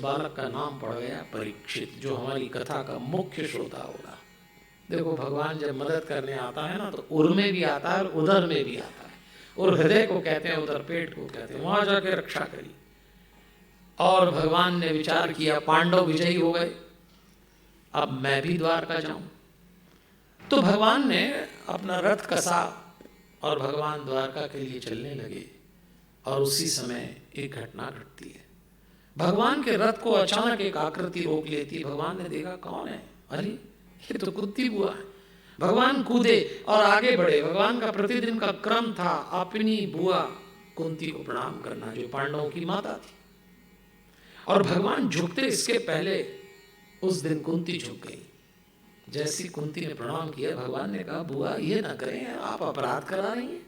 बालक का नाम पड़ गया परीक्षित, जो हमारी कथा का मुख्य श्रोता होगा। देखो भगवान जब मदद करने आता है ना तो उर में भी आता है और उदर में भी आता है। और हृदय को कहते हैं, उधर पेट को कहते हैं, वहां जाके रक्षा करी। और भगवान ने विचार किया, पांडव विजयी हो गए, अब मैं भी द्वारका जाऊं। तो भगवान ने अपना रथ कसा और भगवान द्वारका के लिए चलने लगे। और उसी समय एक घटना घटती है। भगवान के रथ को अचानक एक आकृति रोक लेती है। भगवान ने देखा कौन है, अरे ये तो कुंती बुआ है। भगवान कूदे और आगे बढ़े। भगवान का प्रतिदिन का क्रम था अपनी बुआ कुंती को प्रणाम करना, जो पांडवों की माता थी। और भगवान झुकते इसके पहले उस दिन कुंती झुक गई। जैसी कुंती ने प्रणाम किया, भगवान ने कहा बुआ ये ना करें, आप अपराध करा रही हैं,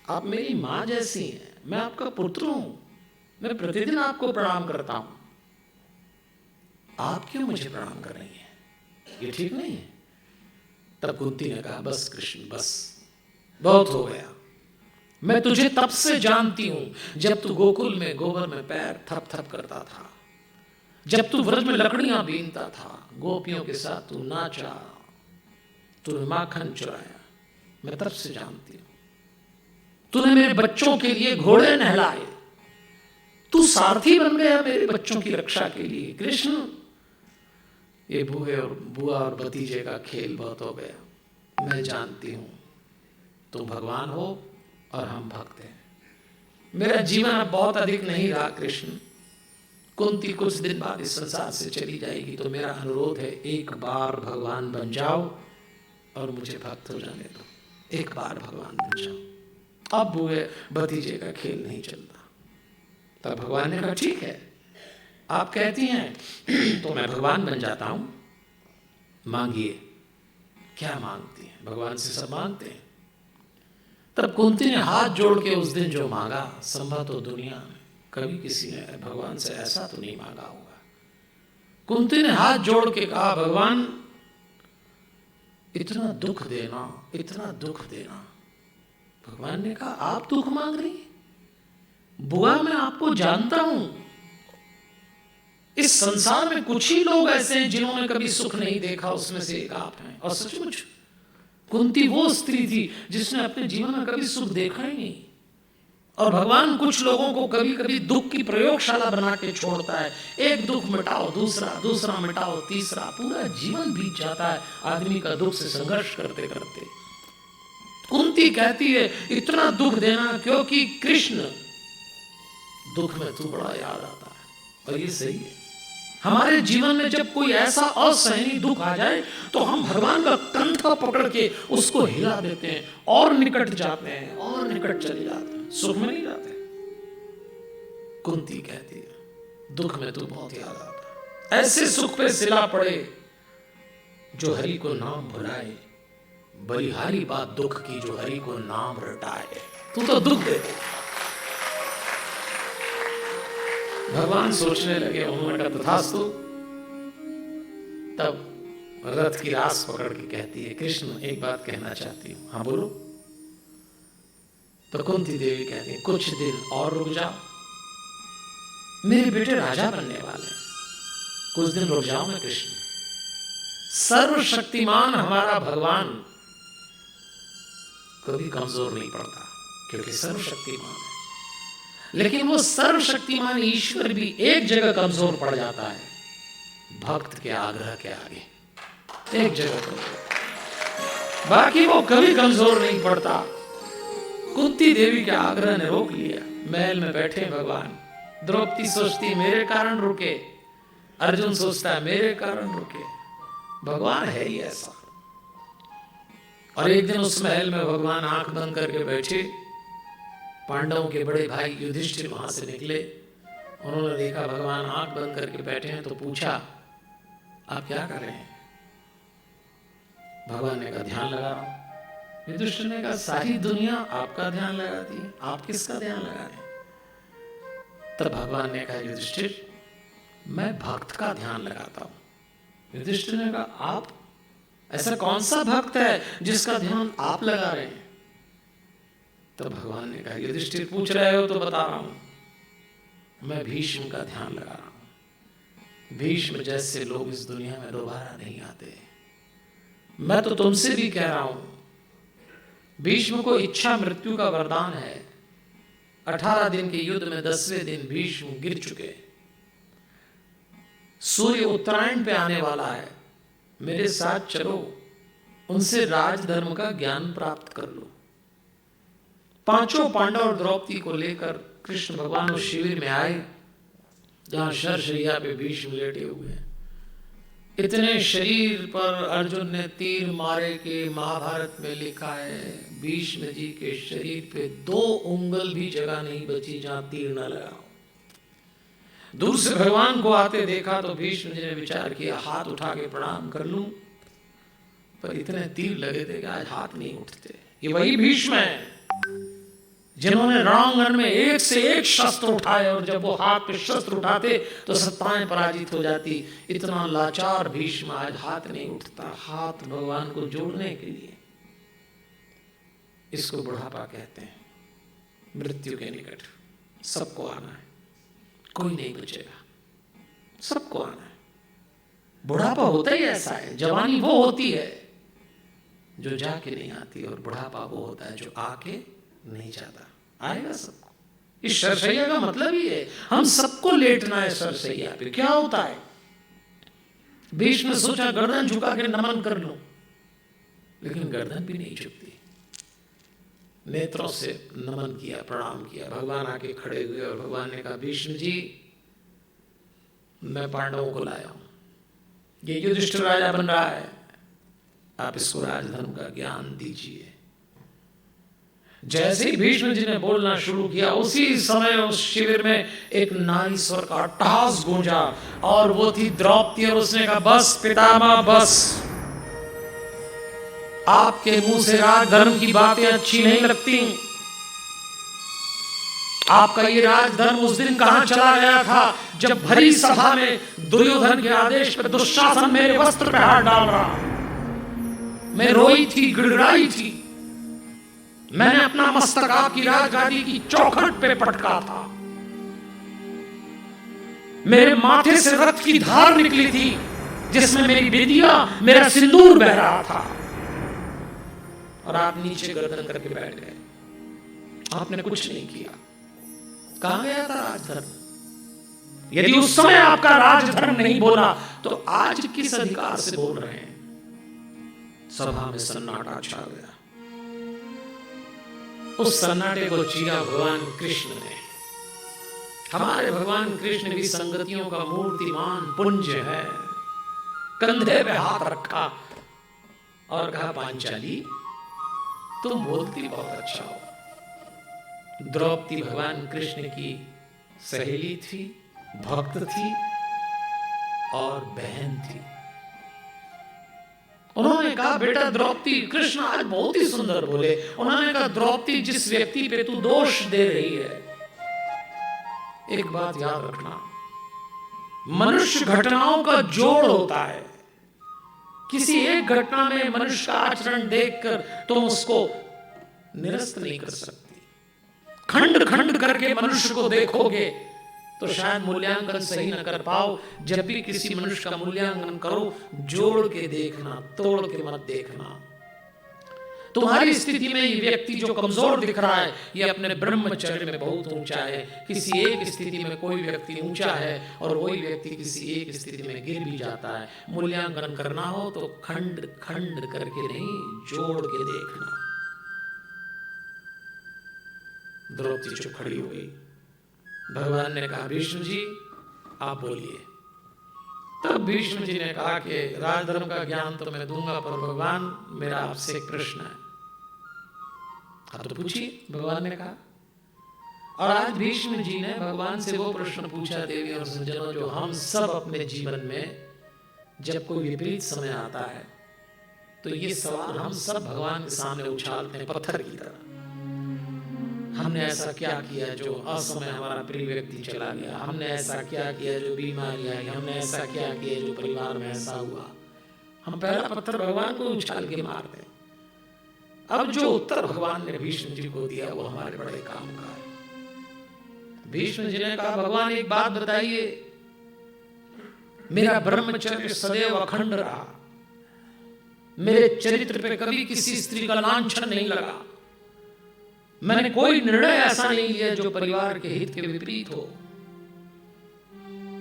आप मेरी माँ जैसी हैं, मैं आपका पुत्र हूं, मैं प्रतिदिन आपको प्रणाम करता हूं, आप क्यों मुझे प्रणाम कर रही हैं, ये ठीक नहीं है। तब कुंती ने कहा बस कृष्ण बस, बहुत हो गया, मैं तुझे तब से जानती हूं जब तू गोकुल में गोबर में पैर थप थप करता था, जब तू व्रज में लकड़ियां बीनता था, गोपियों के साथ तू नाचा, तूने माखन चुराया, मैं तब से जानती हूं। तूने मेरे बच्चों के लिए घोड़े नहलाए, तू सारथी बन गया मेरे बच्चों की रक्षा के लिए। कृष्ण ये बुआ और भतीजे का खेल बहुत हो गया, मैं जानती हूं तुम भगवान हो और हम भक्त हैं। मेरा जीवन अब बहुत अधिक नहीं रहा कृष्ण, कुंती कुछ दिन बाद इस संसार से चली जाएगी, तो मेरा अनुरोध है एक बार भगवान बन जाओ और मुझे भक्त हो जाने दो, एक बार भगवान बन जाओ। अब बुए भतीजे का खेल नहीं चलता। तब भगवान ने कहा ठीक है, आप कहती हैं तो मैं भगवान बन जाता हूं, मांगिए। क्या मांगती हैं, भगवान से सब मांगते हैं। तब कुंती ने हाथ जोड़ के उस दिन जो मांगा, संभव तो दुनिया में कभी किसी ने भगवान से ऐसा तो नहीं मांगा होगा। कुंती ने हाथ जोड़ के कहा भगवान इतना दुख देना, इतना दुख देना। भगवान ने कहा आप दुख मांग रही, बुआ मैं आपको जानता हूं, इस संसार में कुछ ही लोग ऐसे हैं जिन्होंने कभी सुख नहीं देखा, उसमें से एक आप हैं। और सचमुच कुंती वो स्त्री थी जिसने अपने जीवन में कभी सुख देखा ही नहीं। और भगवान कुछ लोगों को कभी कभी दुख की प्रयोगशाला बना के छोड़ता है, एक दुख मिटाओ दूसरा, दूसरा मिटाओ तीसरा, पूरा जीवन बीत जाता है आदमी का दुख से संघर्ष करते करते। कुंती कहती है इतना दुख देना क्योंकि कृष्ण दुख में तू बड़ा याद आता है। और ये सही है, हमारे जीवन में जब कोई ऐसा असहनीय दुख आ जाए तो हम भगवान का कंधा पकड़ के उसको हिला देते हैं और निकट जाते हैं और निकट चले जाते हैं, सुख में नहीं जाते। कुंती कहती है दुख में तू बहुत याद आता है, ऐसे सुख पे सिला पड़े जो हरि को नाम भुलाए, बलिहारी बात दुख की जो हरि को नाम रटाए। तू तो दुख दे। भगवान सोचने लगे, उन्होंने कहा तथास्तु। तब रथ की रास पकड़ के कहती है कृष्ण एक बात कहना चाहती हूं। हाँ बोलो। तो कुंती देवी कहती है कुछ दिन और रुक जाओ, मेरे बेटे राजा बनने वाले, कुछ दिन रुक जाओ ना कृष्ण। सर्वशक्तिमान हमारा भगवान कभी कमजोर नहीं पड़ता क्योंकि सर्वशक्तिमान है, लेकिन वो सर्वशक्तिमान ईश्वर भी एक जगह कमजोर पड़ जाता है, भक्त के आग्रह के आगे। एक जगह कमजोर, बाकी वो कभी कमजोर नहीं पड़ता। कुंती देवी के आग्रह ने रोक लिया। महल में बैठे भगवान, द्रौपदी सोचती है मेरे कारण रुके, अर्जुन सोचता है मेरे कारण रुके। भगवान है ही ऐसा। और एक दिन उस महल में भगवान आंख बंद करके बैठे, पांडवों के बड़े भाई युधिष्ठिर वहां से निकले। उन्होंने देखा भगवान आंख बंद करके बैठे हैं तो पूछा आप क्या कर रहे हैं। भगवान ने कहा ध्यान लगा रहा हूं। युधिष्ठिर ने कहा सारी दुनिया आपका ध्यान लगाती है, आप किसका ध्यान लगा रहे हैं। तब भगवान ने कहा युधिष्ठिर मैं भक्त का ध्यान लगाता हूं। युधिष्ठिर ने कहा आप, ऐसा कौन सा भक्त है जिसका ध्यान आप लगा रहे हैं। तो भगवान ने कहा युधिष्ठिर पूछ रहे हो तो बता रहा हूं, मैं भीष्म का ध्यान लगा रहा हूं। भीष्म जैसे लोग इस दुनिया में दोबारा नहीं आते। मैं तो तुमसे भी कह रहा हूं, भीष्म को इच्छा मृत्यु का वरदान है। 18 दिन के युद्ध में 10वें दिन भीष्म गिर चुके। सूर्य उत्तरायण पे आने वाला है, मेरे साथ चलो, उनसे राजधर्म का ज्ञान प्राप्त कर लो। पांचों पांडव और द्रौपदी को लेकर कृष्ण भगवान उस शिविर में आए जहां शरशैया पे भीष्म लेटे हुए हैं। इतने शरीर पर अर्जुन ने तीर मारे के महाभारत में लिखा है, भीष्म जी के शरीर पे 2 उंगल भी जगह नहीं बची जहां तीर न लगा हो। दूर से भगवान को आते देखा तो भीष्म जी ने विचार किया, हाथ उठा के प्रणाम कर लूं, पर इतने तीर लगे थे कि आज हाथ नहीं उठते। ये वही भीष्म है जिन्होंने रणांगन में एक से एक शस्त्र उठाए, और जब वो हाथ पे शस्त्र उठाते तो सत्ताएं पराजित हो जाती। इतना लाचार भीष्म आज हाथ नहीं उठता, हाथ भगवान को जोड़ने के लिए। इसको बुढ़ापा कहते हैं, मृत्यु के निकट। सबको आना है, कोई नहीं बचेगा, सबको आना है। बुढ़ापा होता ही ऐसा है। जवानी वो होती है जो जाके नहीं आती, और बुढ़ापा वो होता है जो आके नहीं जाता। आएगा सबको। इस सरसैया का मतलब ही है, हम सबको लेटना है सरसैया पे। क्या होता है, भीष्म ने सोचा गर्दन झुका के नमन कर लूं, लेकिन गर्दन भी नहीं झुकती। नेत्रों से नमन किया, प्रणाम किया। भगवान आके खड़े हुए और भगवान ने कहा, भीष्म जी, मैं पांडवों को लाया हूं, ये युधिष्ठिर राजा बन रहा है, आप इसको राजधर्म का ज्ञान दीजिए। जैसे ही भीष्म जी ने बोलना शुरू किया, उसी समय उस शिविर में एक नारी स्वर का अट्टहास गूंजा, और वो थी द्रौपदी। और उसने कहा, बस पितामह बस, आपके मुंह से राजधर्म की बातें अच्छी नहीं लगती। आपका ये राजधर्म उस दिन कहां चला गया था जब भरी सभा में दुर्योधन के आदेश पर दुशासन मेरे वस्त्र पे हाथ डाल रहा। मैं रोई थी, गिड़गिड़ाई थी। मैंने अपना मस्तक आपकी राजगादी की चौखट पे पटका था। मेरे माथे से रक्त की धार निकली थी, जिसमें मेरी बिंदिया, मेरा सिंदूर बह रहा था, और आप नीचे गर्दन करके बैठ गए। आपने कुछ नहीं किया। कहां गया था राजधर्म? यदि उस समय आपका राजधर्म नहीं बोला, तो आज किस अधिकार से बोल रहे हैं? सभा में सन्नाटा छा गया। उस सन्नाटे को चीरा भगवान कृष्ण ने। हमारे भगवान कृष्ण भी संगतियों का मूर्तिमान पुंज है। कंधे पे हाथ रखा और कहा, पांचाली, तुम बोलती बहुत अच्छा हो। द्रौपदी भगवान कृष्ण की सहेली थी, भक्त थी और बहन थी। उन्होंने कहा, बेटा द्रौपदी, कृष्ण आज बहुत ही सुंदर बोले। उन्होंने कहा, द्रौपदी, जिस व्यक्ति पे तू दोष दे रही है, एक बात याद रखना, मनुष्य घटनाओं का जोड़ होता है। किसी एक घटना में मनुष्य का आचरण देखकर तुम उसको निरस्त नहीं कर सकती। खंड खंड करके मनुष्य को देखोगे तो शायद मूल्यांकन सही न कर पाओ। जब भी किसी मनुष्य का मूल्यांकन करो, जोड़ के देखना, तोड़ के मत देखना। तुम्हारी स्थिति में ये व्यक्ति जो कमजोर दिख रहा है, ये अपने ब्रह्मचर्य में बहुत ऊंचा है। किसी एक स्थिति में कोई व्यक्ति ऊंचा है और वही व्यक्ति किसी एक स्थिति में गिर भी जाता है। मूल्यांकन करना हो तो खंड खंड करके नहीं, जोड़ के देखना। द्रौपदी चुप खड़ी हो गई। भगवान ने कहा, भीष्म जी आप बोलिए। तब भीष्म जी ने कहा कि राजधर्म का ज्ञान तो मैं दूंगा, पर भगवान मेरा आपसे एक प्रश्न है। आप तो पूछिए, भगवान ने कहा। और आज भीष्म जी ने भगवान से वो प्रश्न पूछा, देवी और सज्जनों, जो हम सब अपने जीवन में जब कोई विपरीत समय आता है तो ये सवाल हम सब भगवान के सामने उछालते हैं पत्थर की तरह। हमने ऐसा क्या किया जो असमय हमारा प्रिय व्यक्ति चला गया? हमने ऐसा क्या किया जो बीमारी आई? हमने ऐसा क्या किया जो परिवार में ऐसा हुआ? हम पहला पत्थर भगवान को उछाल के मारते हैं। अब जो उत्तर भगवान ने भीष्म जी को दिया वो हमारे बड़े काम का है। भीष्म जी ने कहा, भगवान एक बात बताइए, मेरा ब्रह्मचर्य सदैव अखंड रहा, मेरे चरित्र पे कभी किसी स्त्री का लांछन नहीं लगा, मैंने कोई निर्णय ऐसा नहीं लिया जो परिवार के हित के विपरीत हो।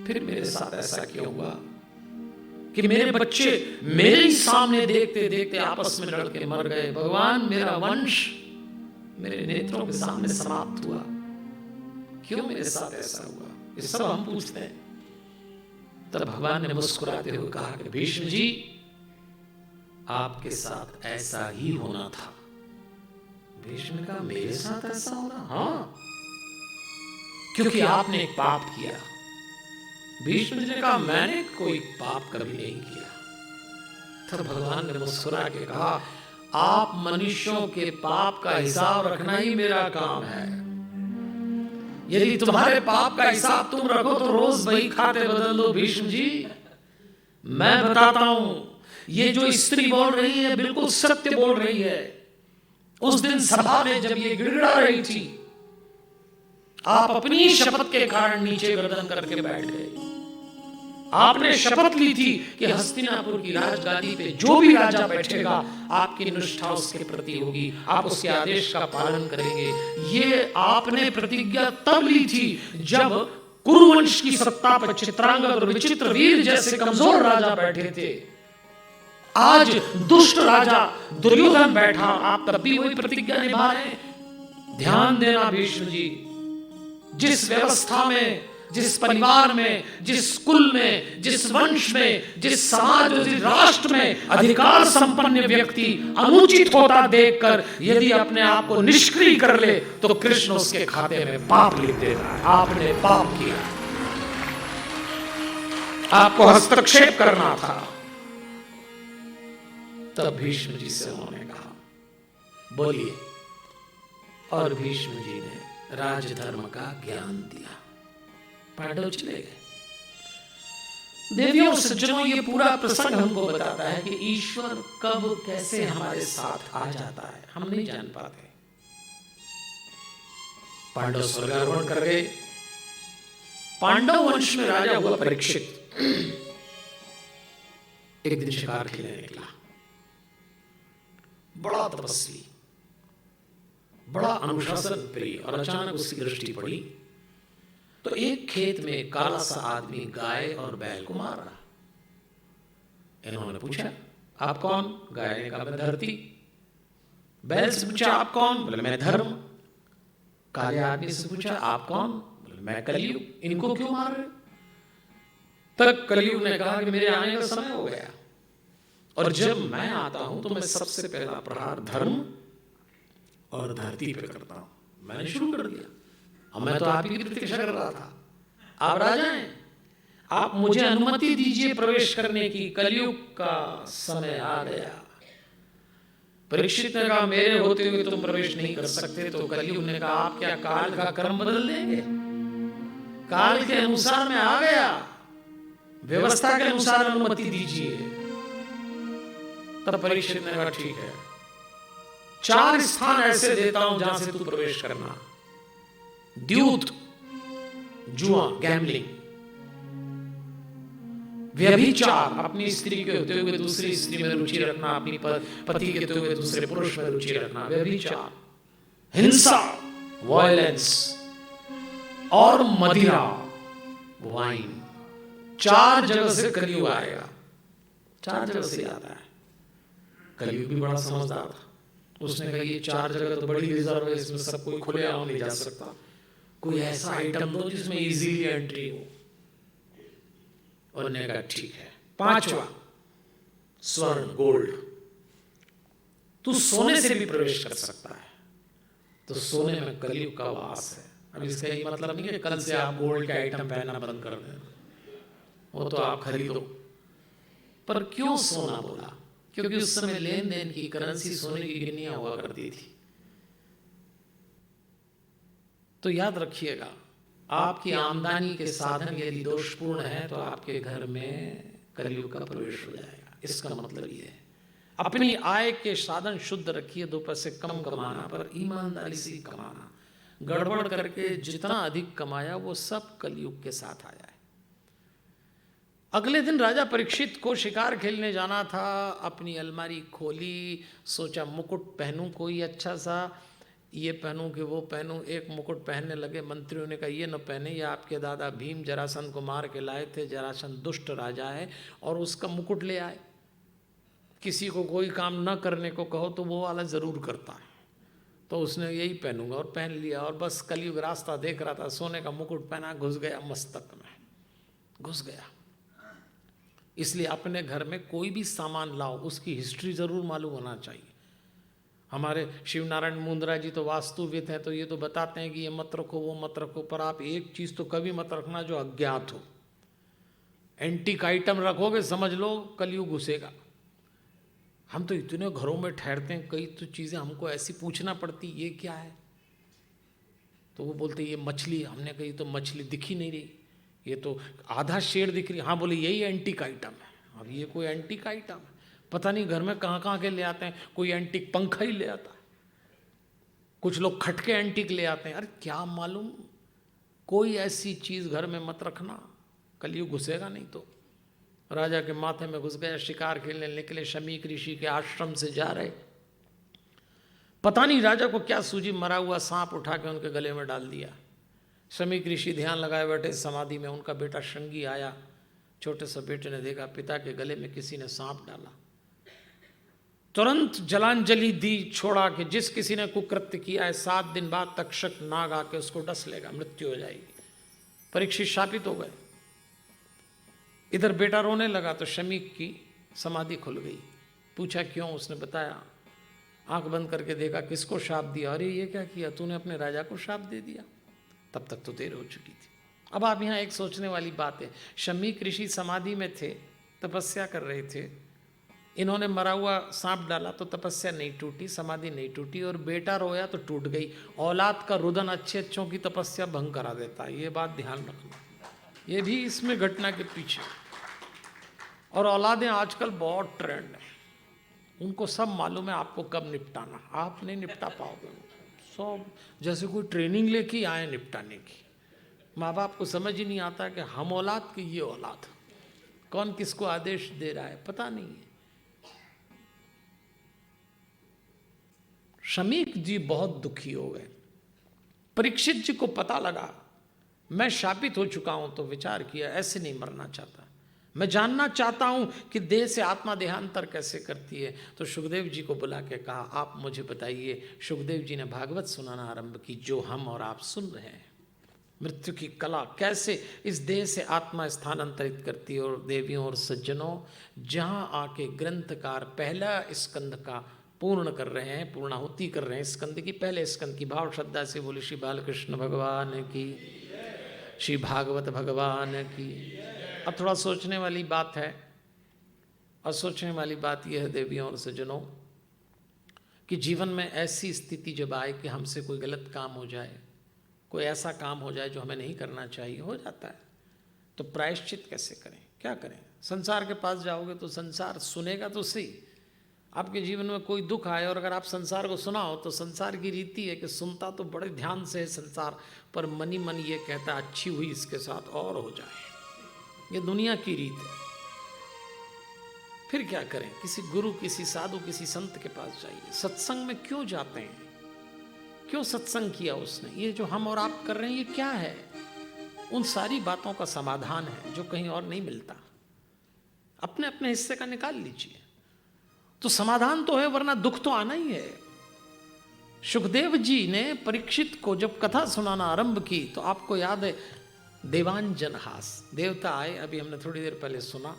फिर मेरे साथ ऐसा क्यों हुआ कि मेरे बच्चे मेरे ही सामने देखते देखते आपस में लड़के मर गए। भगवान, मेरा वंश मेरे नेत्रों के सामने समाप्त हुआ, क्यों मेरे साथ ऐसा हुआ? ये सब हम पूछते हैं। तब भगवान ने मुस्कुराते हुए कहा कि भीष्म जी, आपके साथ ऐसा ही होना था। भीष्म ने कहा, मेरे साथ ऐसा होना? हाँ, क्योंकि आपने एक पाप किया। भीष्म जी ने कहा, मैंने कोई पाप कभी नहीं किया। तब भगवान ने मुस्कुरा के कहा, आप मनुष्यों के पाप का हिसाब रखना ही मेरा काम है। यदि तुम्हारे पाप का हिसाब तुम रखो तो रोज वही खाते बदल दो। भीष्म जी, मैं बताता हूं, ये जो स्त्री बोल रही है बिल्कुल सत्य बोल रही है। उस दिन सभा में जब ये गिड़गिड़ा रही थी, आप अपनी शपथ के कारण नीचे गर्दन करके बैठ गए। आपने शपथ ली थी कि हस्तिनापुर की राजगादी पे जो भी राजा बैठेगा आपकी निष्ठा उसके प्रति होगी, आप उसके आदेश का पालन करेंगे। ये आपने प्रतिज्ञा तब ली थी जब कुरुवंश की सत्ता पर चित्रांगद और विचित्रवीर जैसे कमजोर राजा बैठे थे। आज दुष्ट राजा दुर्योधन बैठा, आप तब भी वही प्रतिज्ञा निभा रहे हैं। ध्यान देना भीष्म जी, जिस व्यवस्था में, जिस परिवार में, जिस कुल में, जिस वंश में, जिस समाज और जिस राष्ट्र में अधिकार संपन्न व्यक्ति अनुचित होता देखकर यदि अपने आप को निष्क्रिय कर ले तो कृष्ण उसके खाते में पाप लिख देता है। आपने पाप किया, आपको हस्तक्षेप करना था। तब भीष्म जी से उन्होंने कहा, बोलिए। और भीष्म जी ने राजधर्म का ज्ञान दिया। पांडव चले गए। देवियों और सज्जनों, ये पूरा प्रसंग हमको बताता है कि ईश्वर कब कैसे हमारे साथ आ जाता है, हम नहीं जान पाते। पांडव स्वर्गारोहण कर गए। पांडव वंश में राजा हुआ परीक्षित। एक दिन शिकार खेलने निकला। बड़ा तपस्वी, बड़ा अनुशासन प्रिय, और अचानक उसकी दृष्टि पड़ी तो एक खेत में काला सा आदमी गाय और बैल को मार रहा। इन्होंने पूछा, आप कौन? गाय ने कहा, मैं धरती। बैल से पूछा, आप कौन? बोले, मैं धर्म। काले आदमी से पूछा, आप कौन? बोले, मैं कलयुग। इनको क्यों मार रहे? तब कलयुग ने कहा कि मेरे आने का समय हो गया, और जब मैं आता हूं तो मैं सबसे पहला प्रहार धर्म और धरती पे करता हूं। मैंने शुरू कर दिया। अब मैं तो आप ही की प्रतीक्षा कर रहा था। आप राजा हैं, आप मुझे अनुमति दीजिए प्रवेश करने की, कलयुग का समय आ गया। परीक्षित ने कहा, मेरे होते हुए तुम प्रवेश नहीं कर सकते। तो कलयुग ने कहा, आप क्या काल का क्रम बदल देंगे? काल के अनुसार मैं आ गया, व्यवस्था के अनुसार अनुमति दीजिए। तब परीक्षित ने कहा, ठीक है, 4 स्थान ऐसे देता हूं जहां से तू प्रवेश करना। द्यूत, जुआ, गैम्बलिंग, व्यभिचार, अपनी स्त्री के होते हुए दूसरी स्त्री में रुचि रखना, अपनी पति के होते हुए दूसरे पुरुष में रुचि रखना, व्यभिचार, हिंसा, वायलेंस, और मदिरा, वाइन। 4 जगह से कलयुग आएगा, 4 जगह से आता है। कलयुग भी बड़ा समझदार था। उसने कहा, ये 4 जगह तो बड़ी रिजर्व है, इसमें सब कोई खुले आम नहीं जा सकता। कोई ऐसा आइटम दो जिसमें इजीली एंट्री हो। उन्होंने कहा, ठीक है। 5वां, स्वर्ण, गोल्ड। तू सोने से भी प्रवेश कर सकता है। तो सोने में कलयुग का वास है। अब इसका ये मतलब नहीं है कल से आप गोल्ड के आइटम पहनना बंद कर दें, वो तो आप खरीदो। पर क्यों सोना बोला? क्योंकि उस समय लेन देन की करेंसी सोने की गिन्नियां हुआ करती थी। तो याद रखिएगा, आपकी आमदनी के साधन यदि दोषपूर्ण है तो आपके घर में कलयुग का प्रवेश हो जाएगा। इसका मतलब ये है, अपनी आय के साधन शुद्ध रखिए। 2 पैसे कम कमाना, पर ईमानदारी से कमाना। गड़बड़ करके जितना अधिक कमाया वो सब कलयुग के साथ आया है। अगले दिन राजा परीक्षित को शिकार खेलने जाना था। अपनी अलमारी खोली, सोचा मुकुट पहनूं कोई अच्छा सा, ये पहनूं कि वो पहनूं। एक मुकुट पहनने लगे, मंत्रियों ने कहा ये न पहने, ये आपके दादा भीम जरासंध को मार के लाए थे, जरासंध दुष्ट राजा है और उसका मुकुट ले आए। किसी को कोई काम न करने को कहो तो वो वाला ज़रूर करता है, तो उसने यही पहनूंगा और पहन लिया। और बस कलयुग रास्ता देख रहा था, सोने का मुकुट पहना, घुस गया मस्तक में, घुस गया। इसलिए अपने घर में कोई भी सामान लाओ, उसकी हिस्ट्री ज़रूर मालूम होना चाहिए। हमारे शिव नारायण मुंद्रा जी तो वास्तुविद हैं, तो ये तो बताते हैं कि ये मत रखो वो मत रखो, पर आप एक चीज़ तो कभी मत रखना जो अज्ञात हो। एंटीक आइटम रखोगे समझ लो कलयुग घुसेगा। हम तो इतने घरों में ठहरते हैं, कई तो चीज़ें हमको ऐसी पूछना पड़ती, ये क्या है, तो वो बोलते ये मछली। हमने कही तो मछली दिख ही नहीं रही, ये तो आधा शेर दिख रही। हाँ बोले यही एंटीक आइटम है। अब ये कोई एंटीक आइटम है, पता नहीं घर में कहाँ कहाँ के ले आते हैं। कोई एंटीक पंखा ही ले आता है, कुछ लोग खटके एंटीक ले आते हैं। अरे क्या मालूम, कोई ऐसी चीज़ घर में मत रखना, कलयुग घुसेगा नहीं तो। राजा के माथे में घुस गया। शिकार खेलने निकले, शमीक ऋषि के आश्रम से जा रहे, पता नहीं राजा को क्या सूझी, मरा हुआ सांप उठा के उनके गले में डाल दिया। शमीक ऋषि ध्यान लगाए बैठे समाधि में। उनका बेटा श्रृंगी आया, छोटे से बेटे ने देखा पिता के गले में किसी ने सांप डाला, तुरंत जलांजलि दी, छोड़ा कि जिस किसी ने कुकृत्य किया है 7 दिन बाद तक्षक नाग आके उसको डस लेगा, मृत्यु हो जाएगी। परीक्षित शापित हो गए। इधर बेटा रोने लगा तो शमीक की समाधि खुल गई। पूछा क्यों, उसने बताया। आंख बंद करके देखा, किसको शाप दिया? अरे ये क्या किया तूने, अपने राजा को शाप दे दिया। तब तक तो देर हो चुकी थी। अब आप यहाँ एक सोचने वाली बात है, शमीक ऋषि समाधि में थे, तपस्या कर रहे थे, इन्होंने मरा हुआ सांप डाला तो तपस्या नहीं टूटी, समाधि नहीं टूटी, और बेटा रोया तो टूट गई। औलाद का रुदन अच्छे अच्छों की तपस्या भंग करा देता है, ये बात ध्यान रखना, ये भी इसमें घटना के पीछे। और औलादें आजकल बहुत ट्रेंड है, उनको सब मालूम है आपको कब निपटाना, आप नहीं निपटा पाओगे। सब जैसे कोई ट्रेनिंग लेके आए निपटाने की। माँ बाप को समझ ही नहीं आता कि हम औलाद की ये औलाद, कौन किसको आदेश दे रहा है पता नहीं है। शमीक जी बहुत दुखी हो गए। परीक्षित जी को पता लगा मैं शापित हो चुका हूं, तो विचार किया ऐसे नहीं मरना चाहता, मैं जानना चाहता हूं कि देह से आत्मा देहांतर कैसे करती है। तो सुखदेव जी को बुला के कहा आप मुझे बताइए। सुखदेव जी ने भागवत सुनाना आरंभ की, जो हम और आप सुन रहे हैं। मृत्यु की कला कैसे इस देह से आत्मा स्थानांतरित करती है। और देवियों और सज्जनों, जहां आके ग्रंथकार पहला स्कंद का पूर्ण कर रहे हैं, पूर्णाहुति कर रहे हैं स्कंद की, पहले स्कंद की। भाव श्रद्धा से बोले श्री बालकृष्ण भगवान की, श्री भागवत भगवान की। अब थोड़ा सोचने वाली बात है, और सोचने वाली बात यह है देवियों और सज्जनों, कि जीवन में ऐसी स्थिति जब आए कि हमसे कोई गलत काम हो जाए, कोई ऐसा काम हो जाए जो हमें नहीं करना चाहिए, हो जाता है, तो प्रायश्चित कैसे करें, क्या करें। संसार के पास जाओगे तो संसार सुनेगा तो सही। आपके जीवन में कोई दुख आए और अगर आप संसार को सुनाओ, तो संसार की रीति है कि सुनता तो बड़े ध्यान से है संसार, पर मनी मन ये कहता अच्छी हुई इसके साथ और हो जाए। ये दुनिया की रीत है। फिर क्या करें, किसी गुरु, किसी साधु, किसी संत के पास जाइए। सत्संग में क्यों जाते हैं, क्यों सत्संग किया उसने, ये जो हम और आप कर रहे हैं ये क्या है। उन सारी बातों का समाधान है जो कहीं और नहीं मिलता। अपने अपने हिस्से का निकाल लीजिए तो समाधान तो है, वरना दुख तो आना ही है। सुखदेव जी ने परीक्षित को जब कथा सुनाना आरंभ की, तो आपको याद है देवांजन हास, देवता आए, अभी हमने थोड़ी देर पहले सुना।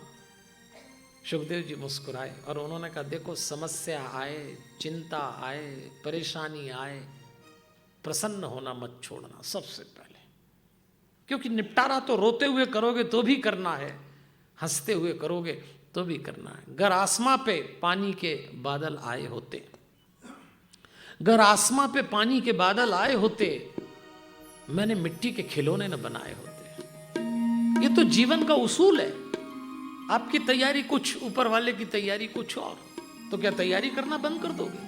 सुखदेव जी मुस्कुराए और उन्होंने कहा देखो समस्या आए, चिंता आए, परेशानी आए, प्रसन्न होना मत छोड़ना सबसे पहले, क्योंकि निपटारा तो रोते हुए करोगे तो भी करना है, हंसते हुए करोगे तो भी करना है। गर आसमां पे पानी के बादल आए होते, गर आसमां पे पानी के बादल आए होते, मैंने मिट्टी के खिलौने न बनाए होते। ये तो जीवन का उसूल है। आपकी तैयारी कुछ, ऊपर वाले की तैयारी कुछ और, तो क्या तैयारी करना बंद कर दोगे?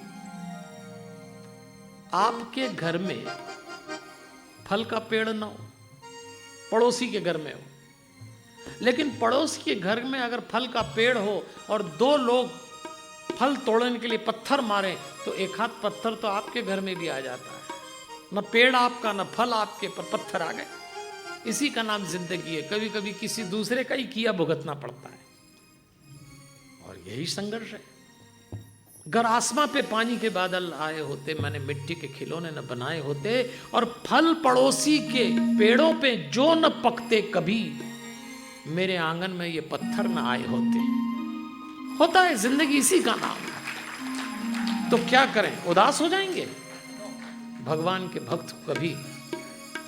आपके घर में फल का पेड़ ना हो, पड़ोसी के घर में हो, लेकिन पड़ोस के घर में अगर फल का पेड़ हो और दो लोग फल तोड़ने के लिए पत्थर मारे तो एक हाथ पत्थर तो आपके घर में भी आ जाता है। न पेड़ आपका न फल आपके, पर पत्थर आ गए। इसी का नाम जिंदगी है। कभी कभी किसी दूसरे का ही किया भुगतना पड़ता है, और यही संघर्ष है। अगर आसमां पे पानी के बादल आए होते, मैंने मिट्टी के खिलौने न बनाए होते, और फल पड़ोसी के पेड़ों पे जो न पकते कभी, मेरे आंगन में ये पत्थर न आए होते। होता है जिंदगी, इसी का नाम है। तो क्या करें, उदास हो जाएंगे? भगवान के भक्त कभी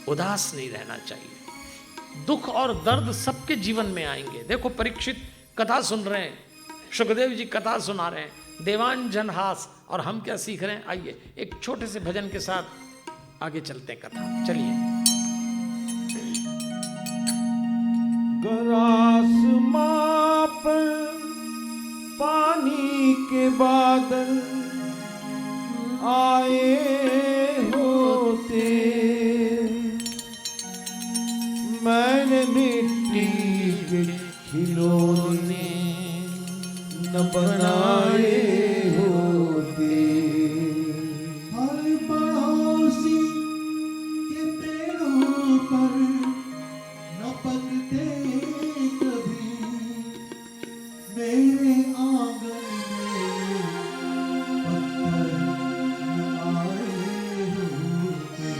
उदास नहीं रहना चाहिए। दुख और दर्द सबके जीवन में आएंगे। देखो, परीक्षित कथा सुन रहे हैं, सुखदेव जी कथा सुना रहे हैं, देवान जनहास, और हम क्या सीख रहे हैं? आइए एक छोटे से भजन के साथ आगे चलते हैं कथा। चलिए। आसमां पर पानी के बादल आए होते, मैंने मिट्टी के खिलौने न बनाए होते। हर पड़ोसी के पेड़ों पर न पकते कभी, मेरे आंगन में पत्थर न आए होते।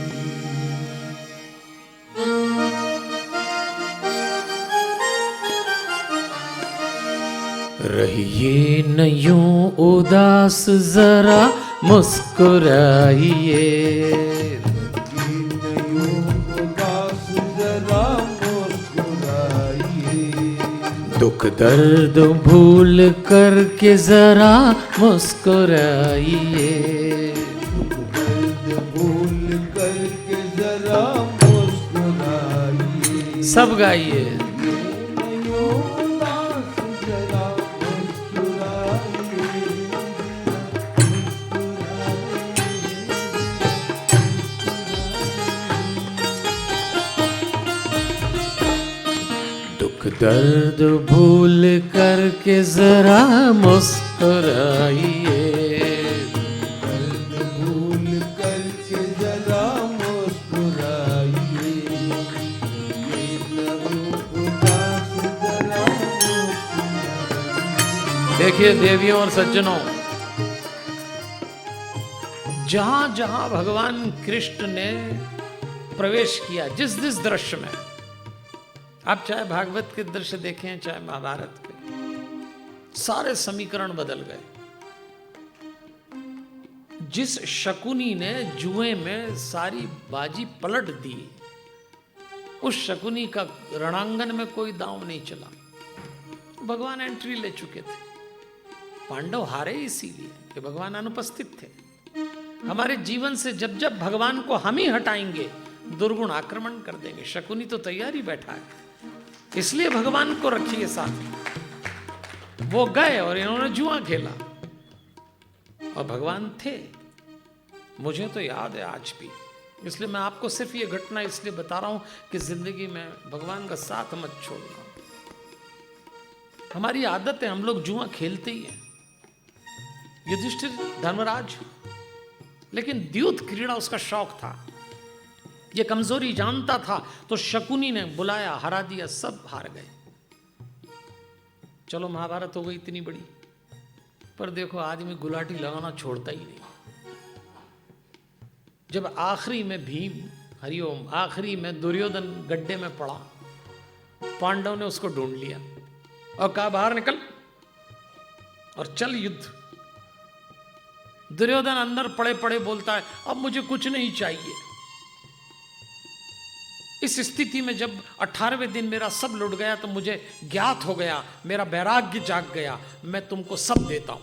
रहिए न यूं उदास, जरा मुस्कुराइए। दुख दर्द भूल करके जरा मुस्कुराइए। भूल करके जरा मुस्कुराइए। सब गाइए। दर्द भूल करके जरा मुस्कुराइए। दर्द भूल करके जरा मुस्कुराइए। देखिए देवियों और सज्जनों, जहां जहां भगवान कृष्ण ने प्रवेश किया, जिस जिस दृश्य में, आप चाहे भागवत के दृश्य देखें चाहे महाभारत के, सारे समीकरण बदल गए। जिस शकुनी ने जुए में सारी बाजी पलट दी, उस शकुनी का रणांगन में कोई दांव नहीं चला। भगवान एंट्री ले चुके थे। पांडव हारे इसीलिए कि भगवान अनुपस्थित थे। हमारे जीवन से जब जब भगवान को हम ही हटाएंगे, दुर्गुण आक्रमण कर देंगे। शकुनी तो तैयार ही बैठा है, इसलिए भगवान को रखिए साथ। वो गए और इन्होंने जुआ खेला, और भगवान थे। मुझे तो याद है आज भी, इसलिए मैं आपको सिर्फ ये घटना इसलिए बता रहा हूं कि जिंदगी में भगवान का साथ मत छोड़ना। हमारी आदत है, हम लोग जुआ खेलते ही हैं। युधिष्ठिर धर्मराज, लेकिन द्यूत क्रीड़ा उसका शौक था, ये कमजोरी जानता था, तो शकुनी ने बुलाया, हरा दिया, सब हार गए। चलो महाभारत हो गई इतनी बड़ी, पर देखो आदमी गुलाटी लगाना छोड़ता ही नहीं। जब आखिरी में भीम, हरिओम, आखिरी में दुर्योधन गड्ढे में पड़ा, पांडव ने उसको ढूंढ लिया और कहा बाहर निकल और चल युद्ध। दुर्योधन अंदर पड़े पड़े बोलता है, अब मुझे कुछ नहीं चाहिए। इस स्थिति में जब 18वें दिन मेरा सब लुट गया तो मुझे ज्ञात हो गया, मेरा वैराग्य जाग गया, मैं तुमको सब देता हूं।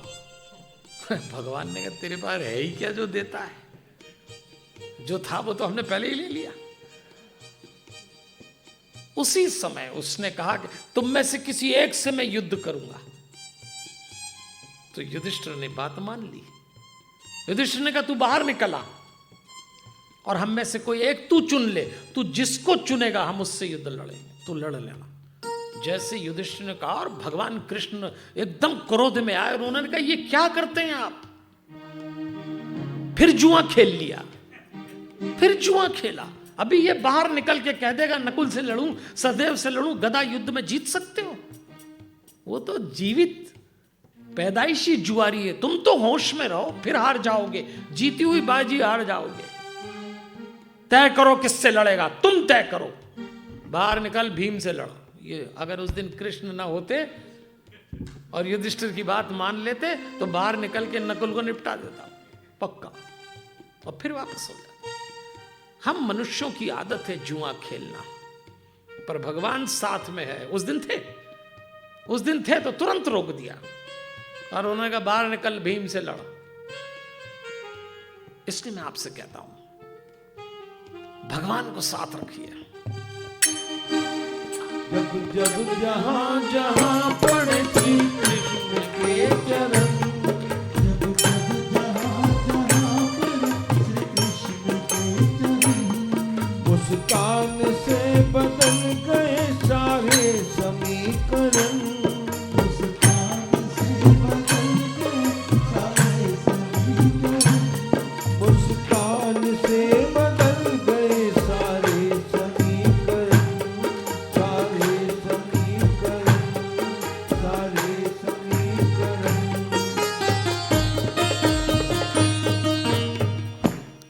भगवान ने कहा तेरे पास है ही क्या जो देता है? जो था वो तो हमने पहले ही ले लिया। उसी समय उसने कहा कि तुम में से किसी एक से मैं युद्ध करूंगा। तो युधिष्ठिर ने बात मान ली। युधिष्ठिर ने कहा तू बाहर निकला और हम में से कोई एक तू चुन ले, तू जिसको चुनेगा हम उससे युद्ध लड़ेंगे, तू लड़ लेना। जैसे युधिष्ठिर ने कहा, और भगवान कृष्ण एकदम क्रोध में आए और उन्होंने कहा, ये क्या करते हैं आप? फिर जुआ खेल लिया, फिर जुआ खेला। अभी ये बाहर निकल के कह देगा नकुल से लड़ूं, सहदेव से लड़ूं, गदा युद्ध में जीत सकते हो? वो तो जीवित पैदाइशी जुआरी है। तुम तो होश में रहो, फिर हार जाओगे, जीती हुई बाजी हार जाओगे। तय करो किससे लड़ेगा, तुम तय करो। बाहर निकल, भीम से लड़ो। ये अगर उस दिन कृष्ण ना होते और युधिष्ठिर की बात मान लेते तो बाहर निकल के नकुल को निपटा देता पक्का, और फिर वापस हो जाता। हम मनुष्यों की आदत है जुआ खेलना, पर भगवान साथ में है। उस दिन थे तो तुरंत रोक दिया और उन्होंने कहा, बाहर निकल, भीम से लड़ो। इसलिए मैं आपसे कहता हूं, भगवान को साथ रखिए। जब जब जहां जहां पड़े श्री कृष्ण के चरण, जब जब जहाँ जहाँ पड़े श्री कृष्ण के चरण, मुस्कान से बदल गए सारे समीकरण। मुस्कान से बदल गए सारे समीकरण, मुस्कान से बदल गए सारे समीकरण, सारे समीकरण, सारे समीकरण।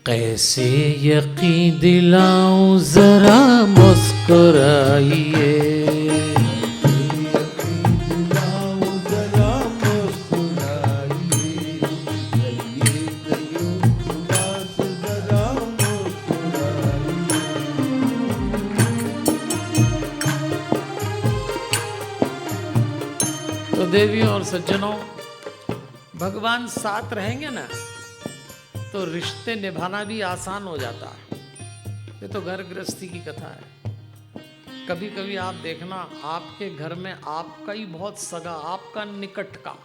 कैसे यकीन दिलाऊं, जरा मुस्कुराइए। दिलाओ जरा मुस्कुराइए, कहिए कहियो उदास जरा मुस्कुराइए। तो देवियों और सज्जनों, भगवान साथ रहेंगे ना तो रिश्ते निभाना भी आसान हो जाता है। ये तो घर गृहस्थी की कथा है। कभी कभी आप देखना, आपके घर में आपका ही बहुत सगा, आपका निकट का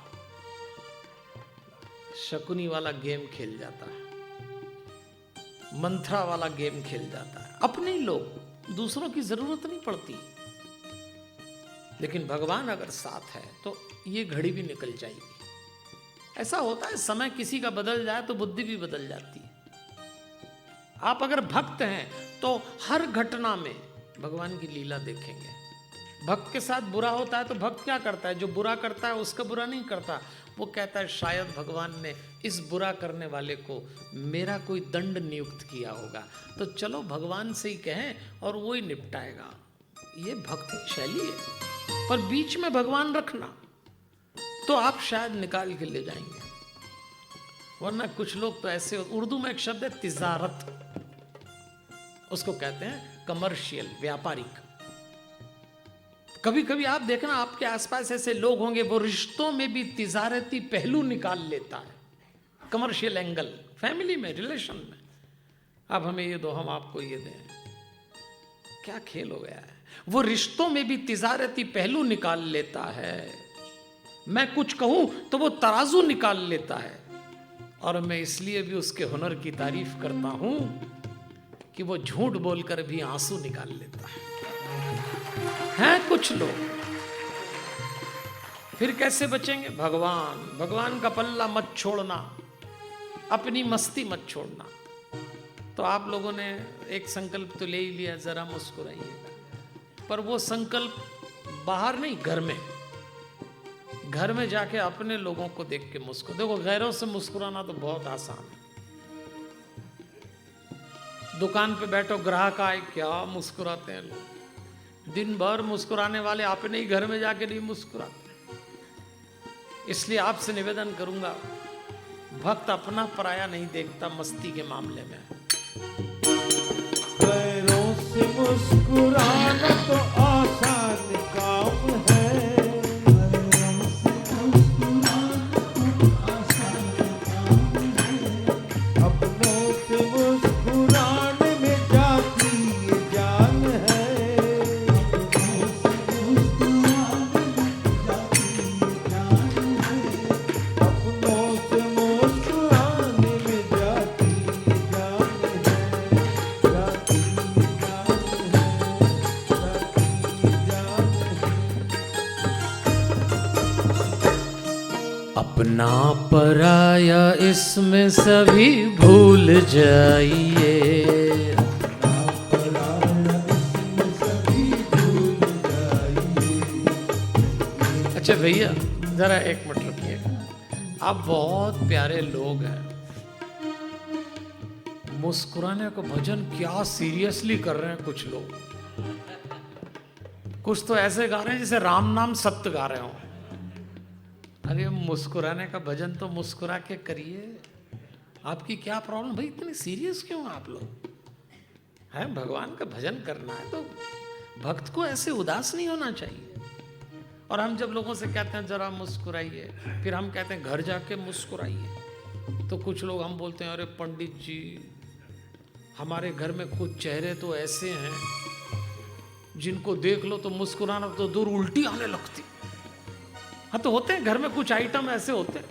शकुनी वाला गेम खेल जाता है, मंत्रा वाला गेम खेल जाता है। अपने ही लोग, दूसरों की जरूरत नहीं पड़ती। लेकिन भगवान अगर साथ है तो ये घड़ी भी निकल जाएगी। ऐसा होता है, समय किसी का बदल जाए तो बुद्धि भी बदल जाती है। आप अगर भक्त हैं तो हर घटना में भगवान की लीला देखेंगे। भक्त के साथ बुरा होता है तो भक्त क्या करता है? जो बुरा करता है उसका बुरा नहीं करता, वो कहता है शायद भगवान ने इस बुरा करने वाले को मेरा कोई दंड नियुक्त किया होगा, तो चलो भगवान से ही कहें और वो ही निपटाएगा। ये भक्ति की शैली है। पर बीच में भगवान रखना तो आप शायद निकाल के ले जाएंगे। वरना कुछ लोग तो ऐसे, उर्दू में एक शब्द है तिजारत, उसको कहते हैं कमर्शियल, व्यापारिक। कभी कभी आप देखना, आपके आसपास ऐसे लोग होंगे, वो रिश्तों में भी तिजारती पहलू निकाल लेता है, कमर्शियल एंगल, फैमिली में, रिलेशन में। अब हमें ये दो, हम आपको ये दें, क्या खेल हो गया है। वो रिश्तों में भी तिजारती पहलू निकाल लेता है। मैं कुछ कहूं तो वो तराजू निकाल लेता है। और मैं इसलिए भी उसके हुनर की तारीफ करता हूं कि वो झूठ बोलकर भी आंसू निकाल लेता है। हैं कुछ लोग। फिर कैसे बचेंगे? भगवान का पल्ला मत छोड़ना, अपनी मस्ती मत छोड़ना। तो आप लोगों ने एक संकल्प तो ले ही लिया, जरा मुस्कुराइएगा। पर वो संकल्प बाहर नहीं, घर में जाके अपने लोगों को देख के मुस्कुरा। देखो, गैरों से मुस्कुराना तो बहुत आसान है। दुकान पे बैठो, ग्राहक आए, क्या मुस्कुराते हैं लोग। दिन भर मुस्कुराने वाले अपने ही घर में जाके नहीं मुस्कुराते। इसलिए आपसे निवेदन करूंगा, भक्त अपना पराया नहीं देखता मस्ती के मामले में। पैरों से मुस्कुराना तो आसान काम है, अपनों से मुस्कुराने में जाती ये जान है, अपनों से मुस्कुराने में जाती ये जान है, जाती ये जान है, जाती ये जान अपना पराया इसमें सभी भूल जाइए। अच्छा भैया जरा एक मिनट रुकिएगा, आप बहुत प्यारे लोग हैं, मुस्कुराने का भजन क्या सीरियसली कर रहे हैं कुछ लोग, कुछ तो ऐसे गा रहे हैं जैसे राम नाम सत्य गा रहे हो। अरे मुस्कुराने का भजन तो मुस्कुरा के करिए, आपकी क्या प्रॉब्लम भाई, इतने सीरियस क्यों आप लोग हैं? भगवान का भजन करना है तो भक्त को ऐसे उदास नहीं होना चाहिए। और हम जब लोगों से कहते हैं जरा मुस्कुराइए, फिर हम कहते हैं घर जाके मुस्कुराइए, तो कुछ लोग हम बोलते हैं अरे पंडित जी हमारे घर में कुछ चेहरे तो ऐसे हैं जिनको देख लो तो मुस्कुराना तो दूर उल्टी आने लगती। हाँ तो होते हैं घर में कुछ आइटम ऐसे होते हैं।